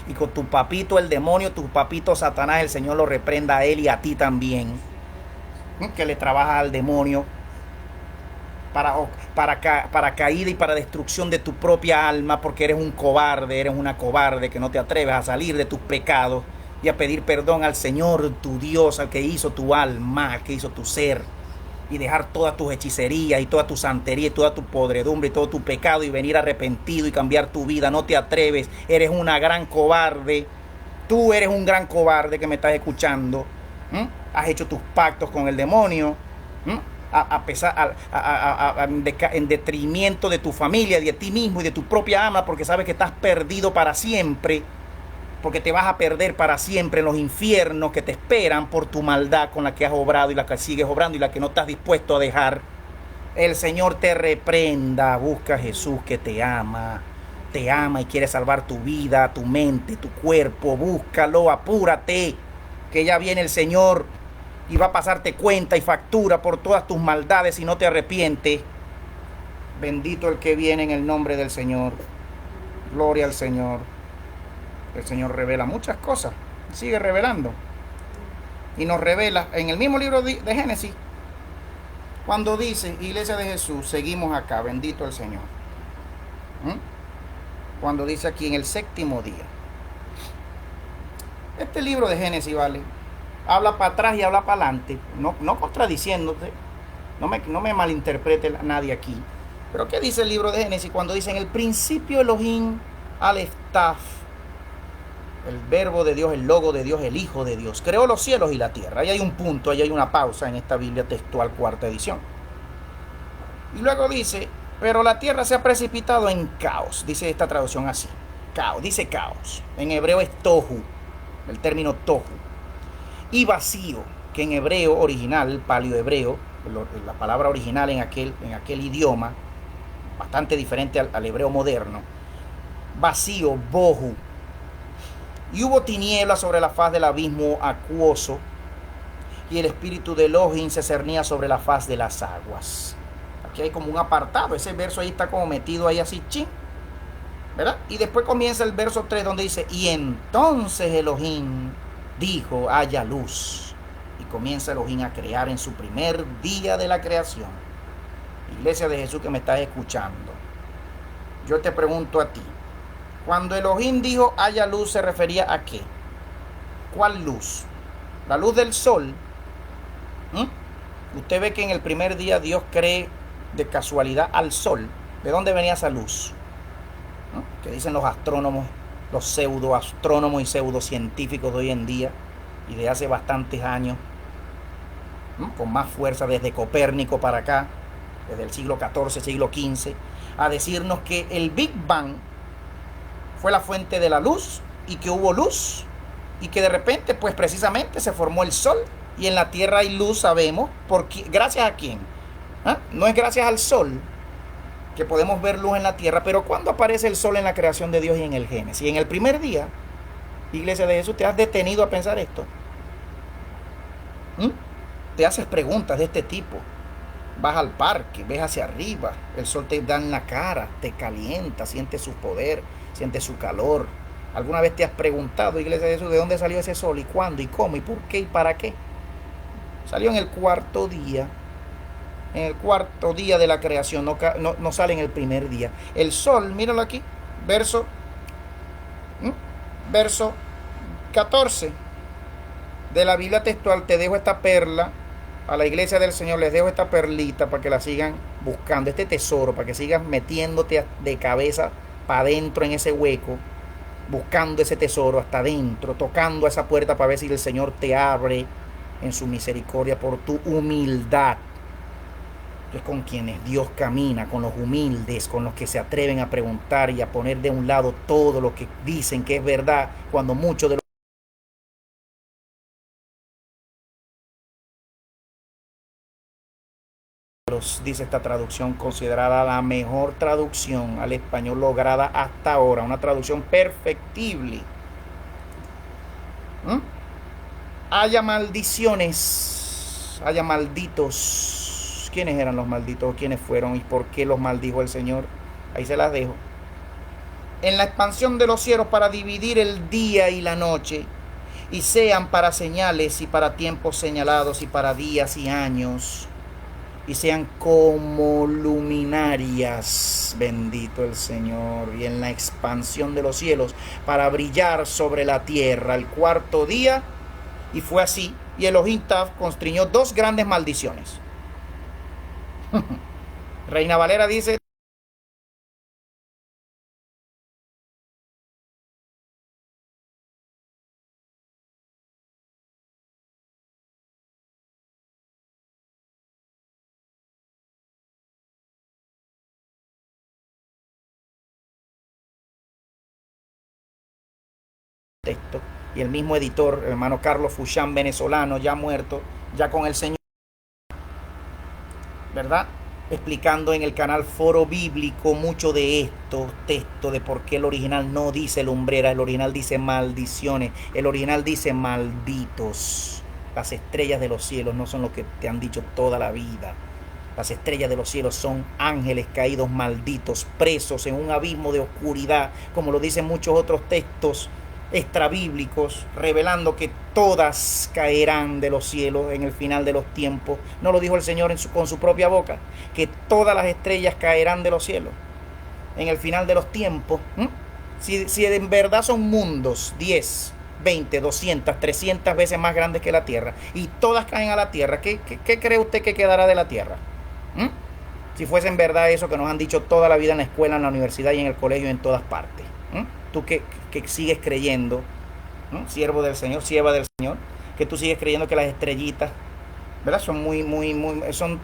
y con tu papito el demonio, tu papito Satanás. El Señor lo reprenda a él y a ti también, que le trabajas al demonio. para caída y para destrucción de tu propia alma, porque eres un cobarde, eres una cobarde que no te atreves a salir de tus pecados y a pedir perdón al Señor, tu Dios, al que hizo tu alma, al que hizo tu ser, y dejar todas tus hechicerías y toda tu santería y toda tu podredumbre y todo tu pecado y venir arrepentido y cambiar tu vida. No te atreves, eres una gran cobarde. Tú eres un gran cobarde que me estás escuchando. Has hecho tus pactos con el demonio. En detrimento de tu familia, de ti mismo y de tu propia alma, porque sabes que estás perdido para siempre, porque te vas a perder para siempre en los infiernos que te esperan por tu maldad con la que has obrado y la que sigues obrando y la que no estás dispuesto a dejar. El Señor te reprenda. Busca a Jesús, que te ama y quiere salvar tu vida, tu mente, tu cuerpo. Búscalo, apúrate, que ya viene el Señor y va a pasarte cuenta y factura por todas tus maldades si no te arrepientes. Bendito el que viene en el nombre del Señor. Gloria al Señor. El Señor revela muchas cosas, sigue revelando. Y nos revela en el mismo libro de Génesis, cuando dice, Iglesia de Jesús, seguimos acá, bendito el Señor. Cuando dice aquí, en el séptimo día. Este libro de Génesis, ¿vale? Habla para atrás y habla para adelante, no contradiciéndote, no me malinterprete nadie aquí. Pero ¿qué dice el libro de Génesis cuando dice, en el principio Elohim Aleftaf, el verbo de Dios, el logo de Dios, el Hijo de Dios, creó los cielos y la tierra? Ahí hay un punto, ahí hay una pausa en esta Biblia textual, cuarta edición. Y luego dice, pero la tierra se ha precipitado en caos, dice esta traducción así, caos, dice caos. En hebreo es tohu, el término tohu. Y vacío, que en hebreo original, paleohebreo, la palabra original en aquel idioma, bastante diferente al hebreo moderno, vacío, bohu. Y hubo tinieblas sobre la faz del abismo acuoso, y el espíritu de Elohim se cernía sobre la faz de las aguas. Aquí hay como un apartado, ese verso ahí está como metido ahí así, chin, ¿verdad? Y después comienza el verso 3 donde dice, y entonces Elohim dijo, haya luz. Y comienza Elohim a crear en su primer día de la creación. Iglesia de Jesús que me estás escuchando, yo te pregunto a ti, cuando Elohim dijo haya luz, ¿se refería a qué? ¿Cuál luz? ¿La luz del sol? Usted ve que en el primer día Dios cree de casualidad al sol. ¿De dónde venía esa luz? Que dicen los astrónomos, los pseudoastrónomos y pseudocientíficos de hoy en día y de hace bastantes años, con más fuerza desde Copérnico para acá, desde el siglo XIV, siglo XV, a decirnos que el Big Bang fue la fuente de la luz y que hubo luz y que de repente, pues precisamente se formó el sol y en la tierra hay luz, sabemos, ¿gracias a quién? No es gracias al sol que podemos ver luz en la tierra, pero ¿cuándo aparece el sol en la creación de Dios y en el Génesis? En el primer día. Iglesia de Jesús, ¿te has detenido a pensar esto? Te haces preguntas de este tipo. Vas al parque, ves hacia arriba, el sol te da en la cara, te calienta, sientes su poder, sientes su calor. ¿Alguna vez te has preguntado, Iglesia de Jesús, de dónde salió ese sol y cuándo y cómo y por qué y para qué? Salió en el cuarto día. En el cuarto día de la creación, no sale en el primer día. El sol, míralo aquí, verso 14 de la Biblia textual. Te dejo esta perla, a la iglesia del Señor les dejo esta perlita para que la sigan buscando, este tesoro, para que sigas metiéndote de cabeza para adentro en ese hueco, buscando ese tesoro hasta adentro, tocando a esa puerta para ver si el Señor te abre en su misericordia por tu humildad. Es con quienes Dios camina, con los humildes, con los que se atreven a preguntar y a poner de un lado todo lo que dicen que es verdad, cuando muchos de los, dice esta traducción, considerada la mejor traducción al español lograda hasta ahora, una traducción perfectible. Haya maldiciones, haya malditos. ¿Quiénes eran los malditos? ¿Quiénes fueron? ¿Y por qué los maldijo el Señor? Ahí se las dejo. En la expansión de los cielos para dividir el día y la noche, y sean para señales y para tiempos señalados y para días y años, y sean como luminarias, bendito el Señor, y en la expansión de los cielos, para brillar sobre la tierra el cuarto día. Y fue así, y Elohim Tav constriñó dos grandes maldiciones. Reina Valera dice: texto, y el mismo editor, el hermano Carlos Fuchán, venezolano, ya muerto, ya con el Señor, ¿verdad? Explicando en el canal Foro Bíblico mucho de estos textos, de por qué el original no dice lumbrera, el original dice maldiciones, el original dice malditos. Las estrellas de los cielos no son lo que te han dicho toda la vida. Las estrellas de los cielos son ángeles caídos malditos, presos en un abismo de oscuridad, como lo dicen muchos otros textos extrabíblicos, revelando que todas caerán de los cielos en el final de los tiempos. ¿No lo dijo el Señor con su propia boca? Que todas las estrellas caerán de los cielos en el final de los tiempos. Si en verdad son mundos 10, 20, 200, 300 veces más grandes que la tierra, y todas caen a la tierra, ¿qué cree usted que quedará de la tierra? Si fuese en verdad eso que nos han dicho toda la vida en la escuela, en la universidad y en el colegio y en todas partes. Tú que sigues creyendo, siervo del Señor, sierva del Señor, que tú sigues creyendo que las estrellitas, ¿verdad? Son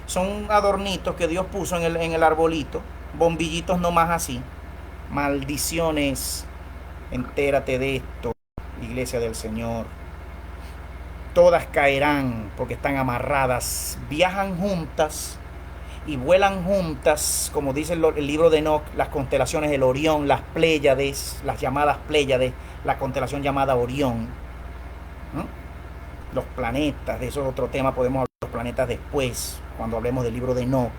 son adornitos que Dios puso en el arbolito, bombillitos no más así. Maldiciones. Entérate de esto, iglesia del Señor. Todas caerán porque están amarradas, viajan juntas y vuelan juntas, como dice el libro de Enoch, las constelaciones del Orión, las Pléyades, las llamadas Pléyades, la constelación llamada Orión, los planetas. De eso es otro tema, podemos hablar de los planetas después, cuando hablemos del libro de Enoch.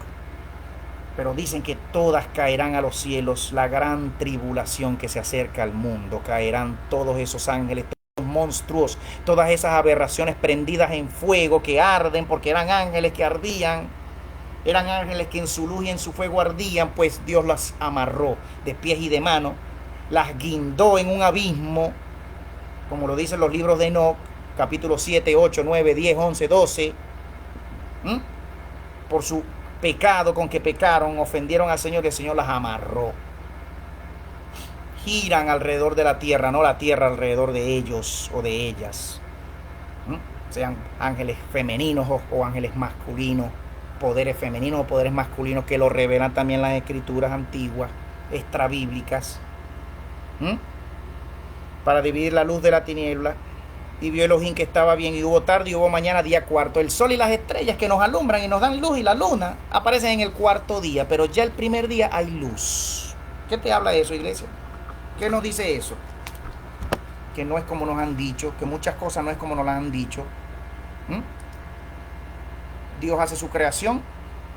Pero dicen que todas caerán a los cielos, la gran tribulación que se acerca al mundo, caerán todos esos ángeles, todos monstruos, todas esas aberraciones prendidas en fuego que arden, porque eran ángeles que ardían. Eran ángeles que en su luz y en su fuego ardían, pues Dios las amarró de pies y de manos, las guindó en un abismo, como lo dicen los libros de Enoch, capítulo 7, 8, 9, 10, 11, 12, por su pecado con que pecaron, ofendieron al Señor y el Señor las amarró. Giran alrededor de la tierra, no la tierra alrededor de ellos o de ellas. Sean ángeles femeninos o ángeles masculinos, poderes femeninos o poderes masculinos, que lo revelan también las escrituras antiguas, extrabíblicas, para dividir la luz de la tiniebla. Y vio Elohim que estaba bien, y hubo tarde y hubo mañana, día cuarto. El sol y las estrellas que nos alumbran y nos dan luz, y la luna, aparecen en el cuarto día, pero ya el primer día hay luz. ¿Qué te habla de eso, iglesia? ¿Qué nos dice eso? Que no es como nos han dicho, que muchas cosas no es como nos las han dicho. Dios hace su creación,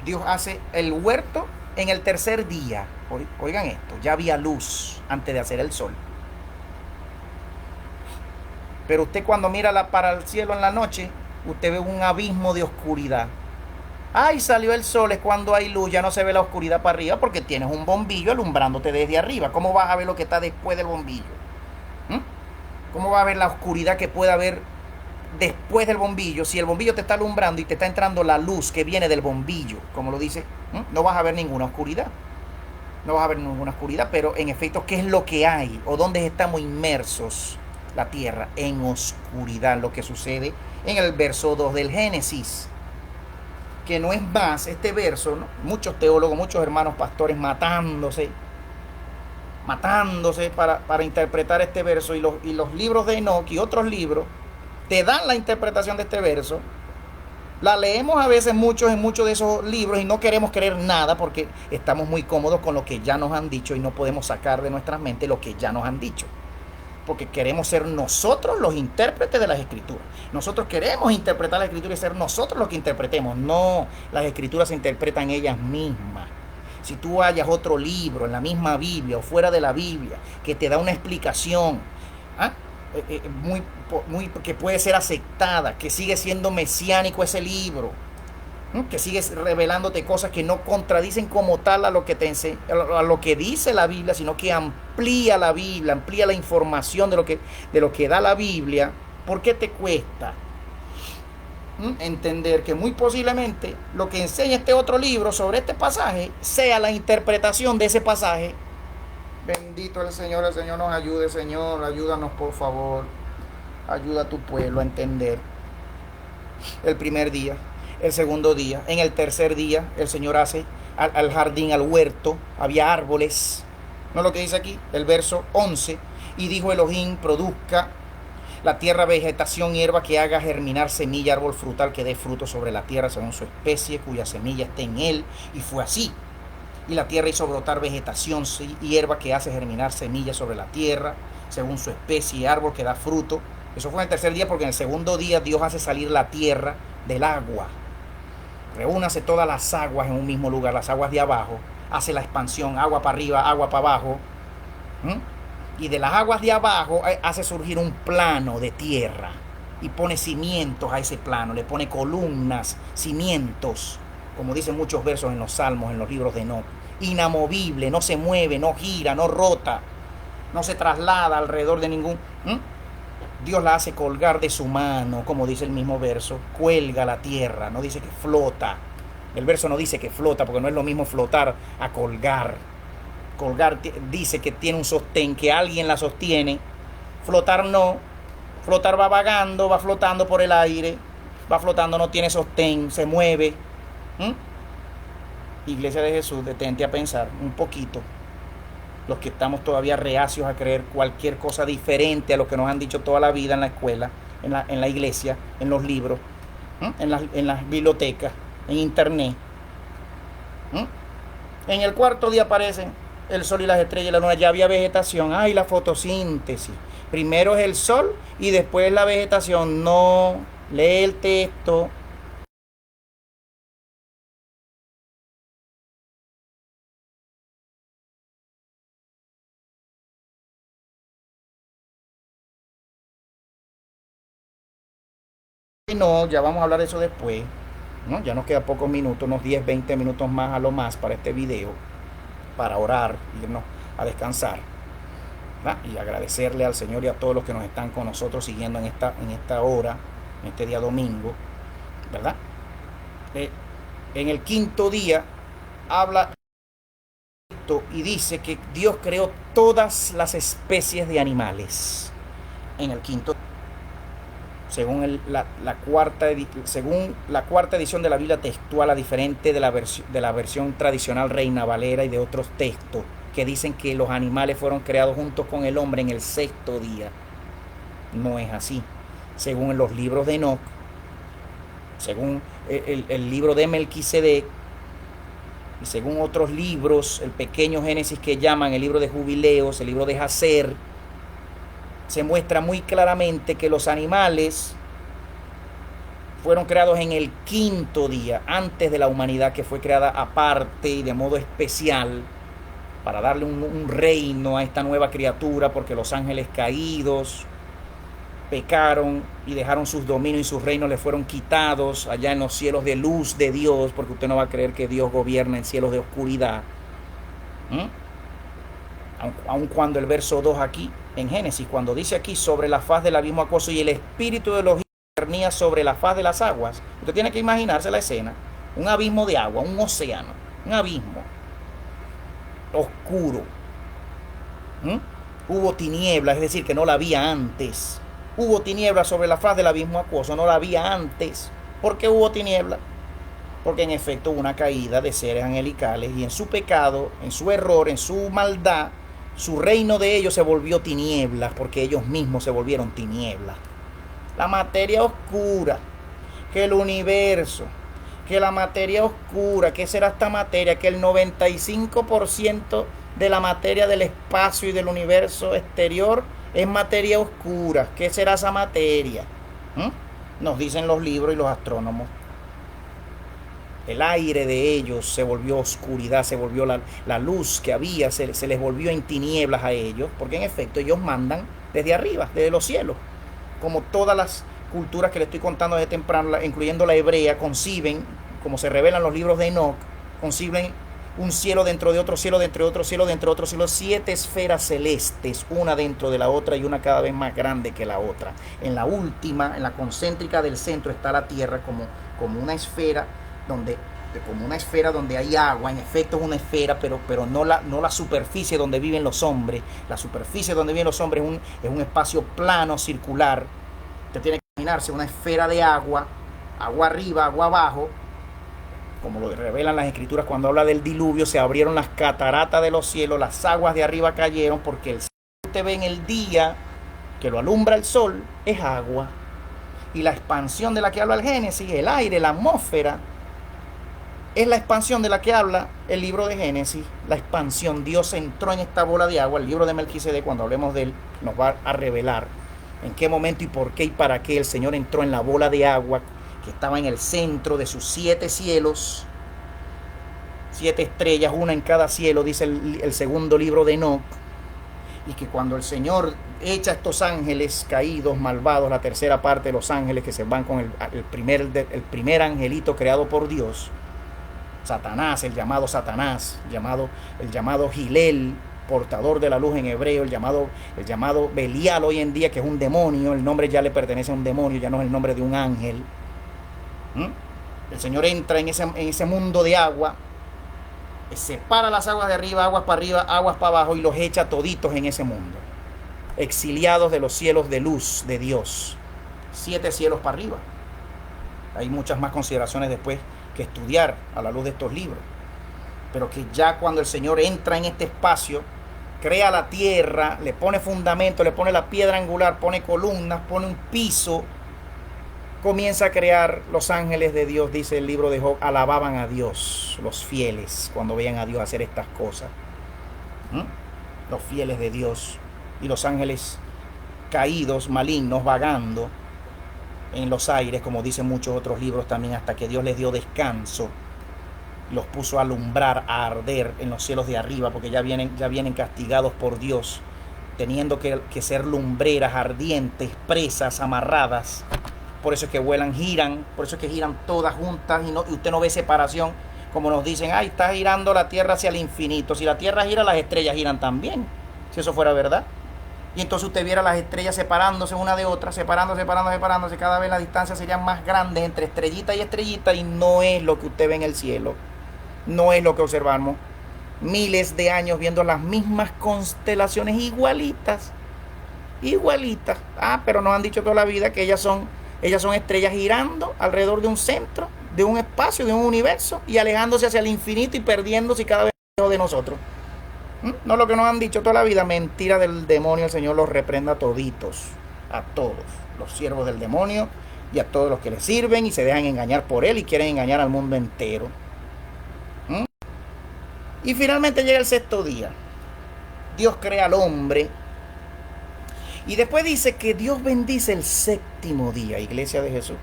Dios hace el huerto en el tercer día. Oigan esto, ya había luz antes de hacer el sol. Pero usted cuando mira para el cielo en la noche, usted ve un abismo de oscuridad. Ay, salió el sol, es cuando hay luz, ya no se ve la oscuridad para arriba porque tienes un bombillo alumbrándote desde arriba. ¿Cómo vas a ver lo que está después del bombillo? ¿Cómo va a ver la oscuridad que puede haber después del bombillo? Si el bombillo te está alumbrando y te está entrando la luz que viene del bombillo, como lo dice, no vas a ver ninguna oscuridad. No vas a ver ninguna oscuridad, pero en efecto, ¿qué es lo que hay? ¿O dónde estamos inmersos? La tierra en oscuridad, lo que sucede en el verso 2 del Génesis, que no es más este verso, ¿no? Muchos teólogos, muchos hermanos pastores matándose para interpretar este verso, y los libros de Enoch y otros libros te dan la interpretación de este verso. La leemos a veces en muchos de esos libros y no queremos creer nada porque estamos muy cómodos con lo que ya nos han dicho y no podemos sacar de nuestras mentes lo que ya nos han dicho, porque queremos ser nosotros los intérpretes de las escrituras. Nosotros queremos interpretar la escritura y ser nosotros los que interpretemos. No, las escrituras se interpretan ellas mismas. Si tú hallas otro libro en la misma Biblia o fuera de la Biblia que te da una explicación que puede ser aceptada, que sigue siendo mesiánico ese libro, Que sigues revelándote cosas que no contradicen como tal a lo que a lo que dice la Biblia, sino que amplía la Biblia, amplía la información de lo que da la Biblia. ¿Por qué te cuesta entender que muy posiblemente lo que enseña este otro libro sobre este pasaje sea la interpretación de ese pasaje? Bendito el Señor nos ayude, Señor, ayúdanos por favor, ayuda a tu pueblo a entender. El primer día, el segundo día, en el tercer día el Señor hace al jardín, al huerto, había árboles. ¿No es lo que dice aquí? El verso 11, y dijo Elohim, produzca la tierra vegetación, hierba que haga germinar semilla, árbol frutal que dé fruto sobre la tierra según su especie, cuya semilla esté en él. Y fue así. Y la tierra hizo brotar vegetación, hierba que hace germinar semilla sobre la tierra según su especie, árbol que da fruto. Eso fue en el tercer día, porque en el segundo día Dios hace salir la tierra del agua. Reúnase todas las aguas en un mismo lugar, las aguas de abajo. Hace la expansión, agua para arriba, agua para abajo. Y de las aguas de abajo hace surgir un plano de tierra y pone cimientos a ese plano, le pone columnas, cimientos, como dicen muchos versos en los salmos, en los libros de Enoc. Inamovible, no se mueve, no gira, no rota, no se traslada alrededor de ningún... Dios la hace colgar de su mano, como dice el mismo verso, cuelga la tierra, no dice que flota. El verso no dice que flota, porque no es lo mismo flotar a colgar. Colgar dice que tiene un sostén, que alguien la sostiene. Flotar no. Flotar va vagando, va flotando por el aire, va flotando, no tiene sostén, se mueve. Iglesia de Jesús, detente a pensar un poquito. Los que estamos todavía reacios a creer cualquier cosa diferente a lo que nos han dicho toda la vida en la escuela, en la iglesia, en los libros, en las bibliotecas, en internet. En el cuarto día aparecen el sol y las estrellas y la luna. Ya había vegetación. Ay, la fotosíntesis. Primero es el sol y después la vegetación. No, lee el texto. No, ya vamos a hablar de eso después, ¿no? Ya nos queda pocos minutos, unos 10, 20 minutos más a lo más para este video, para orar, irnos a descansar, ¿verdad? Y agradecerle al Señor y a todos los que nos están con nosotros siguiendo en esta hora, en este día domingo, ¿verdad? En el quinto día habla esto y dice que Dios creó todas las especies de animales en el quinto día. Según la cuarta edición de la Biblia textual, a diferente de la versión tradicional Reina Valera y de otros textos que dicen que los animales fueron creados juntos con el hombre en el sexto día. No es así. Según los libros de Enoc, según el libro de Melquisedec, y según otros libros, el pequeño Génesis que llaman el libro de Jubileos, el libro de Jacer, se muestra muy claramente que los animales fueron creados en el quinto día, antes de la humanidad, que fue creada aparte y de modo especial para darle un reino a esta nueva criatura, porque los ángeles caídos pecaron y dejaron sus dominios y sus reinos les fueron quitados allá en los cielos de luz de Dios, porque usted no va a creer que Dios gobierna en cielos de oscuridad. Aun cuando el verso 2 aquí, en Génesis, cuando dice aquí sobre la faz del abismo acuoso y el espíritu de los discernía sobre la faz de las aguas, usted tiene que imaginarse la escena, un abismo de agua, un océano, un abismo oscuro. Hubo tinieblas, es decir, que no la había antes. Hubo tinieblas sobre la faz del abismo acuoso, no la había antes. ¿Por qué hubo tinieblas? Porque en efecto hubo una caída de seres angelicales y en su pecado, en su error, en su maldad, su reino de ellos se volvió tinieblas, porque ellos mismos se volvieron tinieblas. La materia oscura, que el universo, que la materia oscura, ¿qué será esta materia? Que el 95% de la materia del espacio y del universo exterior es materia oscura. ¿Qué será esa materia? Nos dicen los libros y los astrónomos. El aire de ellos se volvió oscuridad, se volvió la luz que había, se les volvió en tinieblas a ellos, porque en efecto ellos mandan desde arriba, desde los cielos. Como todas las culturas que les estoy contando desde temprano, incluyendo la hebrea, conciben como se revelan los libros de Enoch, conciben un cielo dentro de otro cielo, dentro de otro cielo, dentro de otro cielo, 7 esferas celestes, una dentro de la otra y una cada vez más grande que la otra. En la última, en la concéntrica del centro, está la tierra como una esfera donde hay agua. En efecto es una esfera, pero no la superficie donde viven los hombres. La superficie donde viven los hombres es un espacio plano, circular. Usted tiene que imaginarse una esfera de agua, agua arriba, agua abajo. Como lo revelan las escrituras cuando habla del diluvio, se abrieron las cataratas de los cielos, las aguas de arriba cayeron, porque el cielo que usted ve en el día, que lo alumbra el sol, es agua. Y la expansión de la que habla el Génesis, el aire, la atmósfera, es la expansión de la que habla el libro de Génesis. La expansión, Dios entró en esta bola de agua. El libro de Melquisedec, cuando hablemos de él, nos va a revelar en qué momento y por qué y para qué el Señor entró en la bola de agua que estaba en el centro de sus 7 cielos, 7 estrellas, una en cada cielo, dice el segundo libro de Enoch. Y que cuando el Señor echa a estos ángeles caídos, malvados, la tercera parte de los ángeles que se van con el primer angelito creado por Dios, Satanás, el llamado Satanás, el llamado Gilel, portador de la luz en hebreo, el llamado Belial hoy en día, que es un demonio. El nombre ya le pertenece a un demonio, ya no es el nombre de un ángel. El Señor entra en ese mundo de agua, separa las aguas de arriba, aguas para abajo, y los echa toditos en ese mundo, exiliados de los cielos de luz de Dios. 7 cielos para arriba. Hay muchas más consideraciones después que estudiar a la luz de estos libros, pero que ya cuando el Señor entra en este espacio, crea la tierra, le pone fundamento, le pone la piedra angular, pone columnas, pone un piso, comienza a crear los ángeles de Dios. Dice el libro de Job, alababan a Dios los fieles cuando veían a Dios hacer estas cosas. Los fieles de Dios, y los ángeles caídos, malignos, vagando en los aires, como dicen muchos otros libros también, hasta que Dios les dio descanso, los puso a alumbrar, a arder en los cielos de arriba, porque ya vienen castigados por Dios, teniendo que ser lumbreras, ardientes, presas, amarradas. Por eso es que vuelan, giran, por eso es que giran todas juntas, y usted no ve separación, como nos dicen, está girando la tierra hacia el infinito. Si la tierra gira, las estrellas giran también, si eso fuera verdad. Y entonces usted viera las estrellas separándose una de otra, separándose, cada vez las distancias serían más grandes entre estrellita y estrellita, y no es lo que usted ve en el cielo, no es lo que observamos. Miles de años viendo las mismas constelaciones igualitas. Pero nos han dicho toda la vida que ellas son estrellas girando alrededor de un centro, de un espacio, de un universo, y alejándose hacia el infinito y perdiéndose cada vez más lejos de nosotros. No, lo que nos han dicho toda la vida, mentira del demonio. El Señor los reprenda toditos, a todos los siervos del demonio y a todos los que le sirven y se dejan engañar por él y quieren engañar al mundo entero. Y finalmente llega el 6º día. Dios crea al hombre. Y después dice que Dios bendice el 7º día, iglesia de Jesús.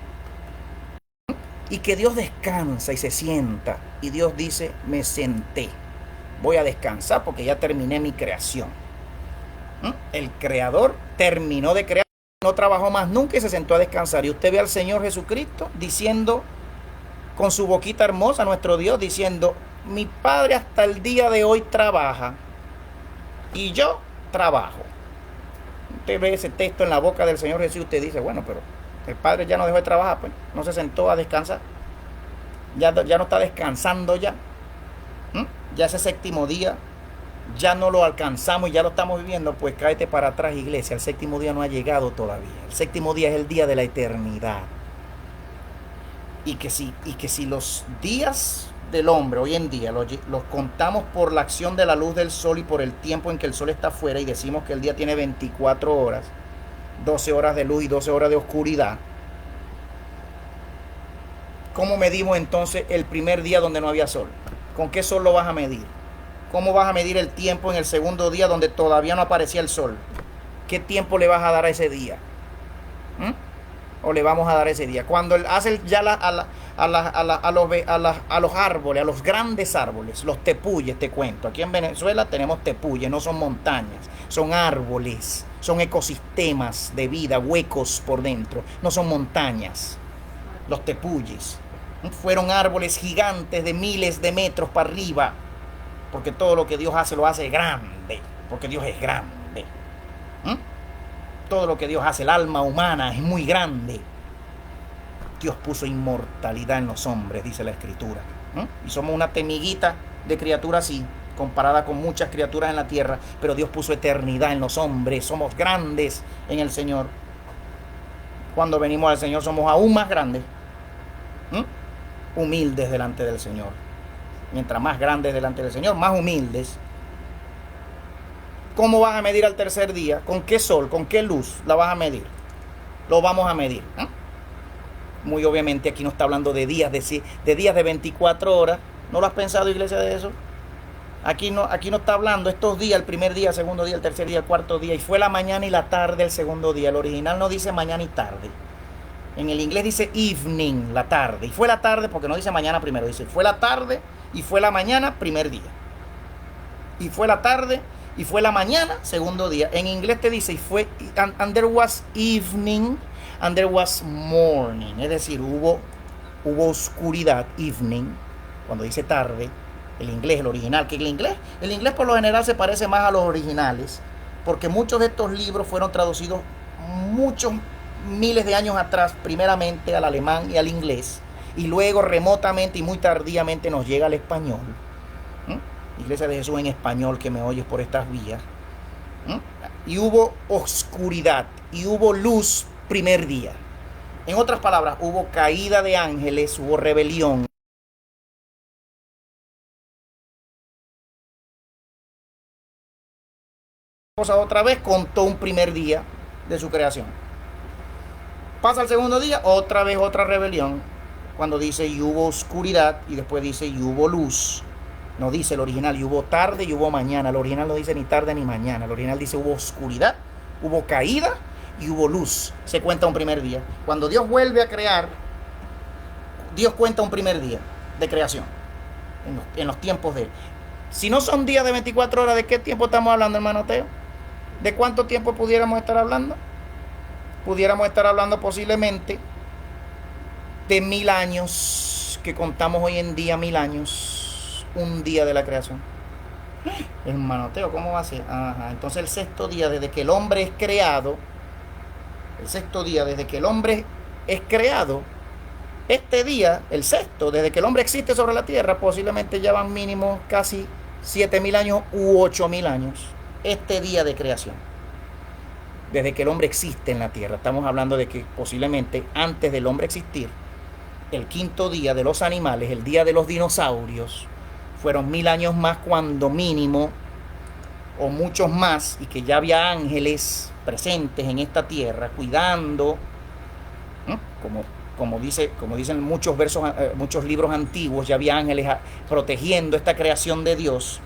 Y que Dios descansa y se sienta. Y Dios dice, me senté. Voy a descansar porque ya terminé mi creación. El creador terminó de crear, no trabajó más nunca y se sentó a descansar. Y usted ve al Señor Jesucristo diciendo, con su boquita hermosa, nuestro Dios, diciendo, mi Padre hasta el día de hoy trabaja y yo trabajo. Usted ve ese texto en la boca del Señor Jesús y usted dice, bueno, pero el Padre ya no dejó de trabajar, pues no se sentó a descansar, ya no está descansando ya. Ya ese 7º día ya no lo alcanzamos y ya lo estamos viviendo. Pues cáete para atrás, iglesia. El 7º día no ha llegado todavía. El 7º día es el día de la eternidad. Y que si los días del hombre hoy en día los contamos por la acción de la luz del sol y por el tiempo en que el sol está afuera, y decimos que el día tiene 24 horas, 12 horas de luz y 12 horas de oscuridad, ¿cómo medimos entonces el primer día donde no había sol? ¿Con qué sol lo vas a medir? ¿Cómo vas a medir el tiempo en el 2º día donde todavía no aparecía el sol? ¿Qué tiempo le vas a dar a ese día? ¿O le vamos a dar ese día? Cuando él hace ya a los árboles, a los grandes árboles, los tepuyes, te cuento. Aquí en Venezuela tenemos tepuyes, no son montañas, son árboles, son ecosistemas de vida, huecos por dentro, no son montañas. Los tepuyes. Fueron árboles gigantes de miles de metros para arriba, porque todo lo que Dios hace lo hace grande, porque Dios es grande. Todo lo que Dios hace, el alma humana es muy grande. Dios puso inmortalidad en los hombres, dice la Escritura. Y somos una temiguita de criatura así, comparada con muchas criaturas en la tierra, pero Dios puso eternidad en los hombres. Somos grandes en el Señor. Cuando venimos al Señor somos aún más grandes. Humildes delante del Señor. Mientras más grandes delante del Señor, más humildes. ¿Cómo vas a medir al tercer día? ¿Con qué sol? ¿Con qué luz la vas a medir? Lo vamos a medir. Muy obviamente aquí no está hablando de días de 24 horas. ¿No lo has pensado, iglesia, de eso? Aquí no está hablando estos días, el primer día, el segundo día, el tercer día, el cuarto día. Y fue la mañana y la tarde el segundo día. El original no dice mañana y tarde. En el inglés dice evening, la tarde. Y fue la tarde porque no dice mañana primero. Dice fue la tarde y fue la mañana, primer día. Y fue la tarde y fue la mañana, segundo día. En inglés te dice, y fue, and there was evening, and there was morning. Es decir, hubo oscuridad, evening, cuando dice tarde. El inglés, el original, que el inglés por lo general se parece más a los originales, porque muchos de estos libros fueron traducidos muchos miles de años atrás, primeramente al alemán y al inglés, y luego remotamente y muy tardíamente nos llega al español. Iglesia de Jesús en español que me oyes por estas vías. Y hubo oscuridad y hubo luz primer día. En otras palabras, hubo caída de ángeles, hubo rebelión. Otra vez contó un primer día de su creación. Pasa el segundo día, otra vez otra rebelión. Cuando dice y hubo oscuridad y después dice y hubo luz. No dice el original y hubo tarde y hubo mañana. El original no dice ni tarde ni mañana. El original dice hubo oscuridad, hubo caída y hubo luz. Se cuenta un primer día. Cuando Dios vuelve a crear, Dios cuenta un primer día de creación en los tiempos de Él. Si no son días de 24 horas, ¿de qué tiempo estamos hablando, hermano Teo? ¿De cuánto tiempo pudiéramos estar hablando? Pudiéramos estar hablando posiblemente de 1000 años, que contamos hoy en día 1000 años, un día de la creación. Hermano Teo, ¿cómo va a ser? Entonces el sexto día, desde que el hombre es creado, este día, el sexto, desde que el hombre existe sobre la tierra, posiblemente ya van mínimo casi 7000 años u 8000 años. Este día de creación, desde que el hombre existe en la tierra, estamos hablando de que posiblemente antes del hombre existir, el quinto día de los animales, el día de los dinosaurios, fueron 1000 años más cuando mínimo, o muchos más, y que ya había ángeles presentes en esta tierra cuidando, como dicen muchos versos, muchos libros antiguos, ya había ángeles protegiendo esta creación de Dios.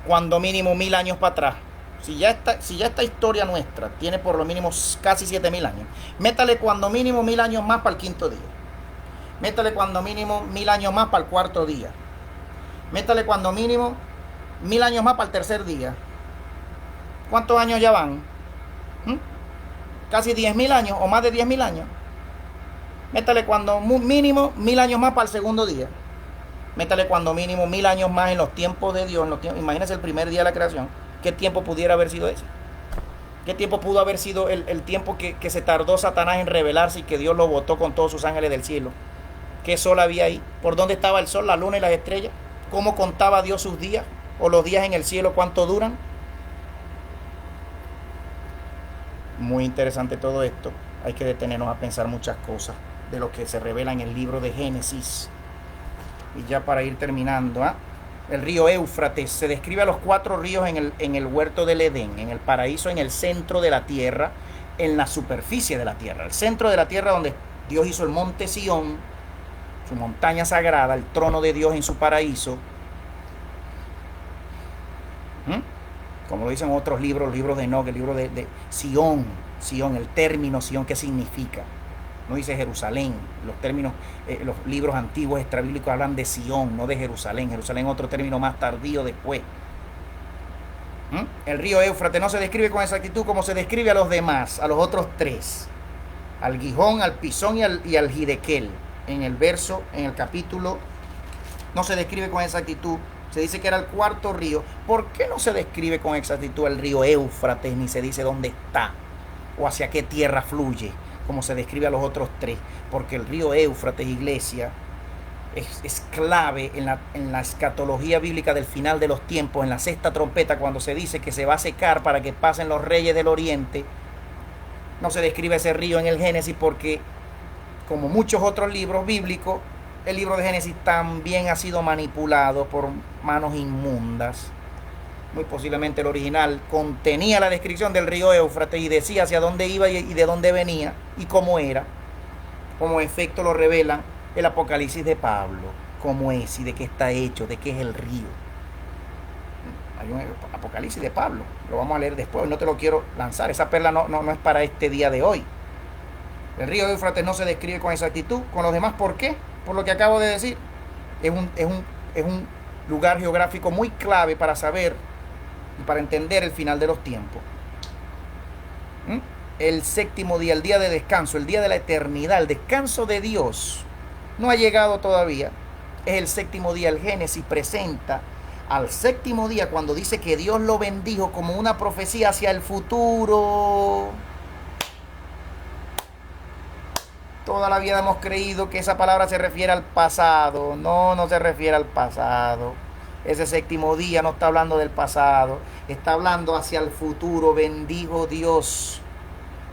Cuando mínimo 1000 años para atrás. Si ya esta historia nuestra tiene por lo mínimo casi 7000 años, métale cuando mínimo 1000 años más para el quinto día. Métale cuando mínimo 1000 años más para el cuarto día. Métale cuando mínimo 1000 años más para el tercer día. ¿Cuántos años ya van? Casi 10.000 años o más de 10.000 años. Métale cuando mínimo 1000 años más para el segundo día. Métale cuando mínimo 1000 años más en los tiempos de Dios. Imagínense el primer día de la creación. ¿Qué tiempo pudiera haber sido ese? ¿Qué tiempo pudo haber sido el tiempo que se tardó Satanás en rebelarse y que Dios lo botó con todos sus ángeles del cielo? ¿Qué sol había ahí? ¿Por dónde estaba el sol, la luna y las estrellas? ¿Cómo contaba Dios sus días? ¿O los días en el cielo cuánto duran? Muy interesante todo esto. Hay que detenernos a pensar muchas cosas de lo que se revela en el libro de Génesis. Y ya para ir terminando, el río Éufrates se describe a los 4 ríos en el huerto del Edén, en el paraíso, en el centro de la tierra, en la superficie de la tierra, el centro de la tierra donde Dios hizo el monte Sión, su montaña sagrada, el trono de Dios en su paraíso. Como lo dicen otros libros, los libros de Enoch, el libro de Sión, el término Sión, ¿qué significa? No dice Jerusalén. Los términos, los libros antiguos extrabíblicos hablan de Sión, no de Jerusalén. Jerusalén es otro término más tardío después. El río Éufrates no se describe con exactitud como se describe a los demás, a los otros 3. Al Gihón, al Pisón y al Hiddekel. en el capítulo, no se describe con exactitud. Se dice que era el cuarto río. ¿Por qué no se describe con exactitud el río Éufrates, ni se dice dónde está o hacia qué tierra fluye, como se describe a los otros tres? Porque el río Éufrates, iglesia, es clave en la escatología bíblica del final de los tiempos, en la sexta trompeta, cuando se dice que se va a secar para que pasen los reyes del oriente. No se describe ese río en el Génesis porque, como muchos otros libros bíblicos, el libro de Génesis también ha sido manipulado por manos inmundas. Muy posiblemente el original contenía la descripción del río Éufrates y decía hacia dónde iba y de dónde venía y cómo era. Como efecto lo revelan el Apocalipsis de Pablo, cómo es y de qué está hecho, de qué es el río. Hay un Apocalipsis de Pablo, lo vamos a leer después, no te lo quiero lanzar, esa perla no es para este día de hoy. El río Éufrates no se describe con exactitud, con los demás, ¿por qué? Por lo que acabo de decir. Es un lugar geográfico muy clave para saber y para entender el final de los tiempos. El séptimo día, el día de descanso, el día de la eternidad, el descanso de Dios, no ha llegado todavía. Es el séptimo día. El Génesis presenta al séptimo día cuando dice que Dios lo bendijo como una profecía hacia el futuro. Toda la vida hemos creído que esa palabra se refiere al pasado. No se refiere al pasado. Ese séptimo día no está hablando del pasado, está hablando hacia el futuro. Bendijo Dios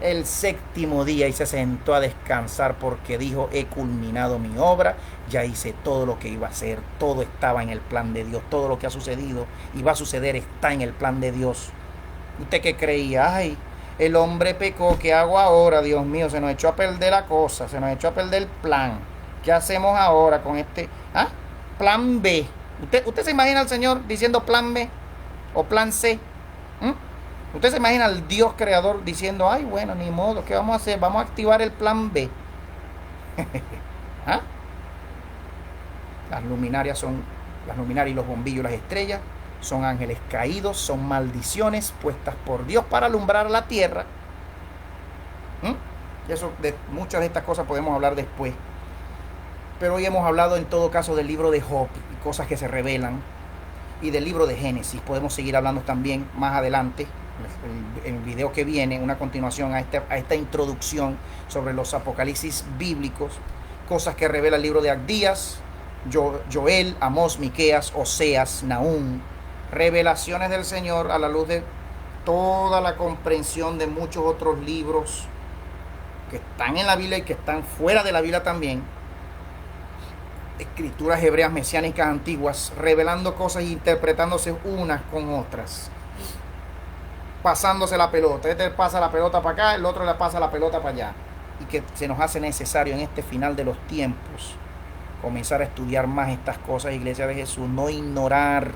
el séptimo día y se sentó a descansar porque dijo: he culminado mi obra, ya hice todo lo que iba a hacer, todo estaba en el plan de Dios, todo lo que ha sucedido y va a suceder está en el plan de Dios. ¿Usted qué creía? Ay, el hombre pecó, ¿qué hago ahora? Dios mío, se nos echó a perder la cosa, se nos echó a perder el plan. ¿Qué hacemos ahora con este plan B? ¿Usted se imagina al Señor diciendo plan B o plan C? ¿Usted se imagina al Dios creador diciendo: ay, bueno, ni modo, ¿qué vamos a hacer? Vamos a activar el plan B. Las luminarias y los bombillos, las estrellas, son ángeles caídos, son maldiciones puestas por Dios para alumbrar la tierra. Y eso, de muchas de estas cosas podemos hablar después. Pero hoy hemos hablado en todo caso del libro de Job y cosas que se revelan, y del libro de Génesis. Podemos seguir hablando también más adelante, en el video que viene, una continuación a esta introducción sobre los apocalipsis bíblicos, cosas que revela el libro de Abdías, Joel, Amós, Miqueas, Oseas, Nahum, revelaciones del Señor a la luz de toda la comprensión de muchos otros libros que están en la Biblia y que están fuera de la Biblia también. Escrituras hebreas mesiánicas antiguas, revelando cosas e interpretándose unas con otras, pasándose la pelota. Este pasa la pelota para acá, el otro le pasa la pelota para allá. Y que se nos hace necesario en este final de los tiempos comenzar a estudiar más estas cosas, Iglesia de Jesús, no ignorar.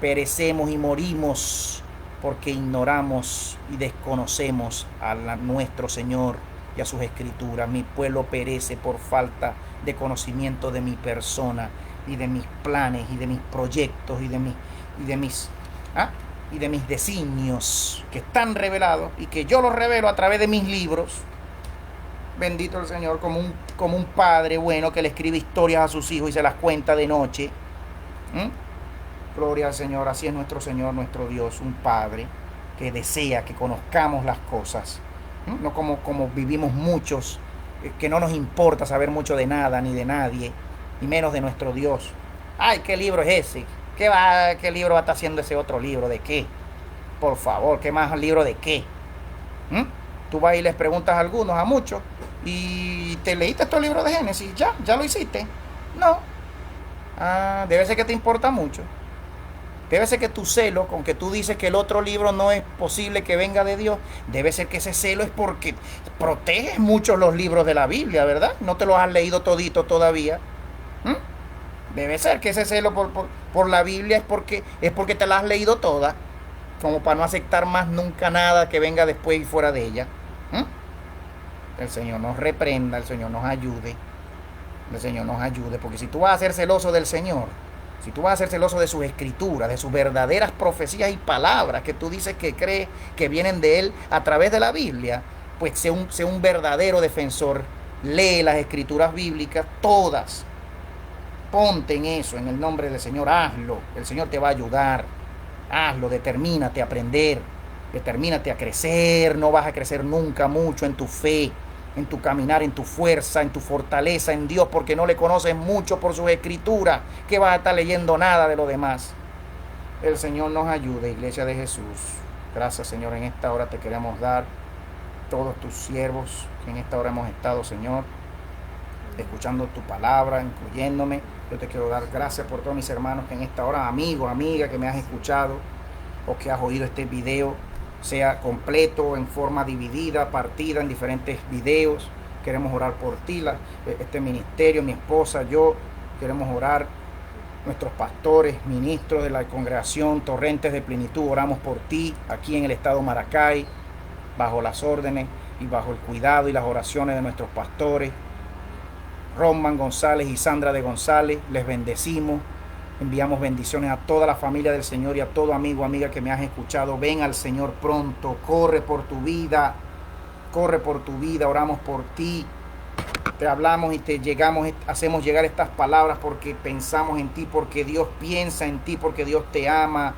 Perecemos y morimos porque ignoramos y desconocemos a nuestro Señor y a sus escrituras. Mi pueblo perece por falta de conocimiento de mi persona y de mis planes y de mis proyectos y de mis designios que están revelados y que yo los revelo a través de mis libros. Bendito el Señor, como un padre bueno que le escribe historias a sus hijos y se las cuenta de noche. Gloria al Señor. Así es nuestro Señor, nuestro Dios, un padre que desea que conozcamos las cosas, no como vivimos muchos, que no nos importa saber mucho de nada ni de nadie, ni menos de nuestro Dios. Ay, ¿qué libro es ese? ¿Qué libro va a estar haciendo ese otro libro? ¿De qué? Por favor, ¿qué más libro de qué? Tú vas y les preguntas a algunos, a muchos, y te leíste estos libros de Génesis, ya lo hiciste. No. Debe ser que te importa mucho. Debe ser que tu celo, con que tú dices que el otro libro no es posible que venga de Dios, debe ser que ese celo es porque proteges mucho los libros de la Biblia, ¿verdad? No te los has leído todito todavía. Debe ser que ese celo por la Biblia es porque te la has leído toda, como para no aceptar más nunca nada que venga después y fuera de ella. El Señor nos reprenda, el Señor nos ayude. El Señor nos ayude, porque si tú vas a ser celoso del Señor, si tú vas a ser celoso de sus escrituras, de sus verdaderas profecías y palabras que tú dices que crees que vienen de Él a través de la Biblia, pues sé un verdadero defensor lee las escrituras bíblicas, todas. Ponte en eso, en el nombre del Señor, hazlo. El Señor te va a ayudar. Hazlo, determínate a aprender, determínate a crecer. No vas a crecer nunca mucho en tu fe, en tu caminar, en tu fuerza, en tu fortaleza en Dios, porque no le conoces mucho por sus escrituras, que vas a estar leyendo nada de lo demás. El Señor nos ayude, Iglesia de Jesús. Gracias, Señor. En esta hora te queremos dar todos tus siervos que en esta hora hemos estado, Señor, escuchando tu palabra, incluyéndome. Yo te quiero dar gracias por todos mis hermanos que en esta hora, amigos, amigas, que me has escuchado o que has oído este video, sea completo, en forma dividida, partida en diferentes videos. Queremos orar por ti, este ministerio, mi esposa, yo, queremos orar. Nuestros pastores, ministros de la congregación Torrentes de Plenitud, oramos por ti aquí en el estado Maracay, bajo las órdenes y bajo el cuidado y las oraciones de nuestros pastores, Roman González y Sandra de González. Les bendecimos, enviamos bendiciones a toda la familia del Señor y a todo amigo, amiga que me has escuchado. Ven al Señor pronto, corre por tu vida, oramos por ti. Te hablamos y te hacemos llegar estas palabras porque pensamos en ti, porque Dios piensa en ti, porque Dios te ama.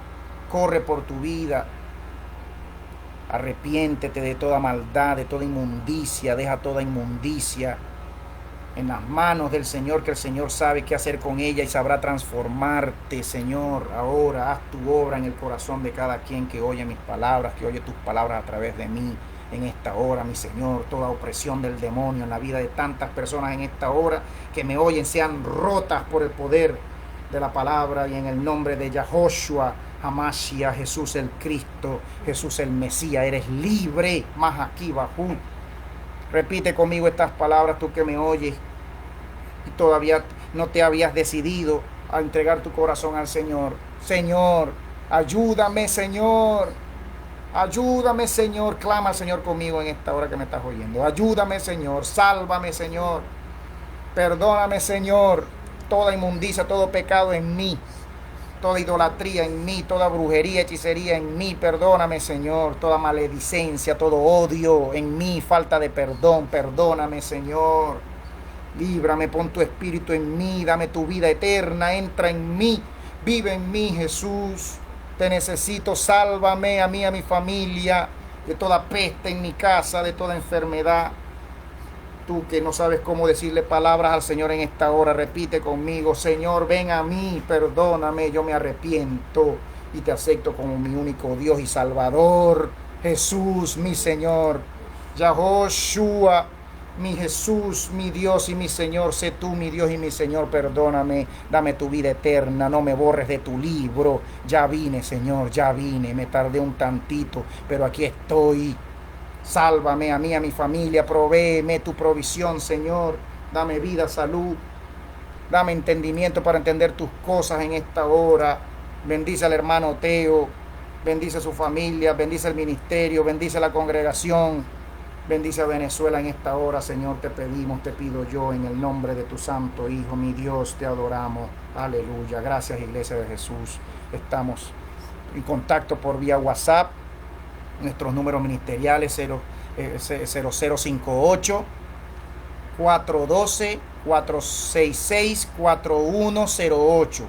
Corre por tu vida. Arrepiéntete de toda maldad, de toda inmundicia. Deja toda inmundicia en las manos del Señor, que el Señor sabe qué hacer con ella y sabrá transformarte, Señor. Ahora haz tu obra en el corazón de cada quien que oye mis palabras, que oye tus palabras a través de mí. En esta hora, mi Señor, toda opresión del demonio en la vida de tantas personas en esta hora que me oyen sean rotas por el poder de la palabra, y en el nombre de Yahoshua Hamashiach, Jesús el Cristo, Jesús el Mesías, eres libre. Más aquí bajo. Repite conmigo estas palabras, tú que me oyes y todavía no te habías decidido a entregar tu corazón al Señor. Señor, ayúdame, Señor. Ayúdame, Señor. Clama al Señor conmigo en esta hora que me estás oyendo. Ayúdame, Señor. Sálvame, Señor. Perdóname, Señor. Toda inmundicia, todo pecado en mí. Toda idolatría en mí. Toda brujería, hechicería en mí. Perdóname, Señor. Toda maledicencia, todo odio en mí. Falta de perdón. Perdóname, Señor. Líbrame, pon tu espíritu en mí. Dame tu vida eterna. Entra en mí. Vive en mí, Jesús. Te necesito, sálvame a mí y a mi familia de toda peste en mi casa, de toda enfermedad. Tú que no sabes cómo decirle palabras al Señor en esta hora, repite conmigo: Señor, ven a mí, perdóname, yo me arrepiento y te acepto como mi único Dios y Salvador. Jesús, mi Señor. Yahoshua, mi Jesús, mi Dios y mi Señor. Sé tú mi Dios y mi Señor. Perdóname, dame tu vida eterna, no me borres de tu libro. Ya vine, Señor, ya vine. Me tardé un tantito, pero aquí estoy. Sálvame a mí, a mi familia. Provéeme tu provisión, Señor. Dame vida, salud. Dame entendimiento para entender tus cosas en esta hora. Bendice al hermano Teo. Bendice a su familia. Bendice el ministerio. Bendice a la congregación. Bendice a Venezuela en esta hora, Señor, te pedimos, te pido yo, en el nombre de tu santo Hijo, mi Dios, te adoramos. Aleluya. Gracias, Iglesia de Jesús. Estamos en contacto por vía WhatsApp. Nuestros números ministeriales 0058 412 466 4108.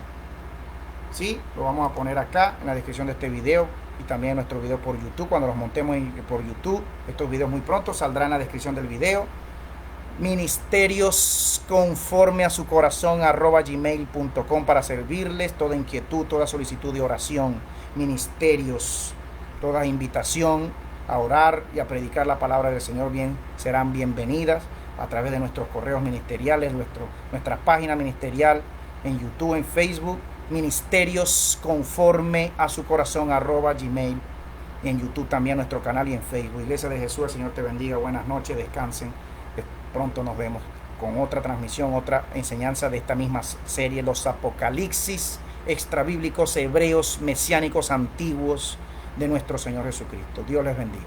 Sí, lo vamos a poner acá en la descripción de este video y también en nuestro video por YouTube. Cuando los montemos por YouTube, estos videos muy pronto saldrán en la descripción del video. Ministerios conforme a su corazón @gmail.com para servirles. Toda inquietud, toda solicitud de oración. Ministerios, toda invitación a orar y a predicar la palabra del Señor serán bienvenidas a través de nuestros correos ministeriales, nuestra página ministerial en YouTube, en Facebook. Ministerios conforme a su corazón @gmail, y en YouTube también nuestro canal y en Facebook. Iglesia de Jesús, el Señor te bendiga. Buenas noches, descansen. Pronto nos vemos con otra transmisión, otra enseñanza de esta misma serie, los apocalipsis extrabíblicos hebreos mesiánicos antiguos de nuestro Señor Jesucristo. Dios les bendiga.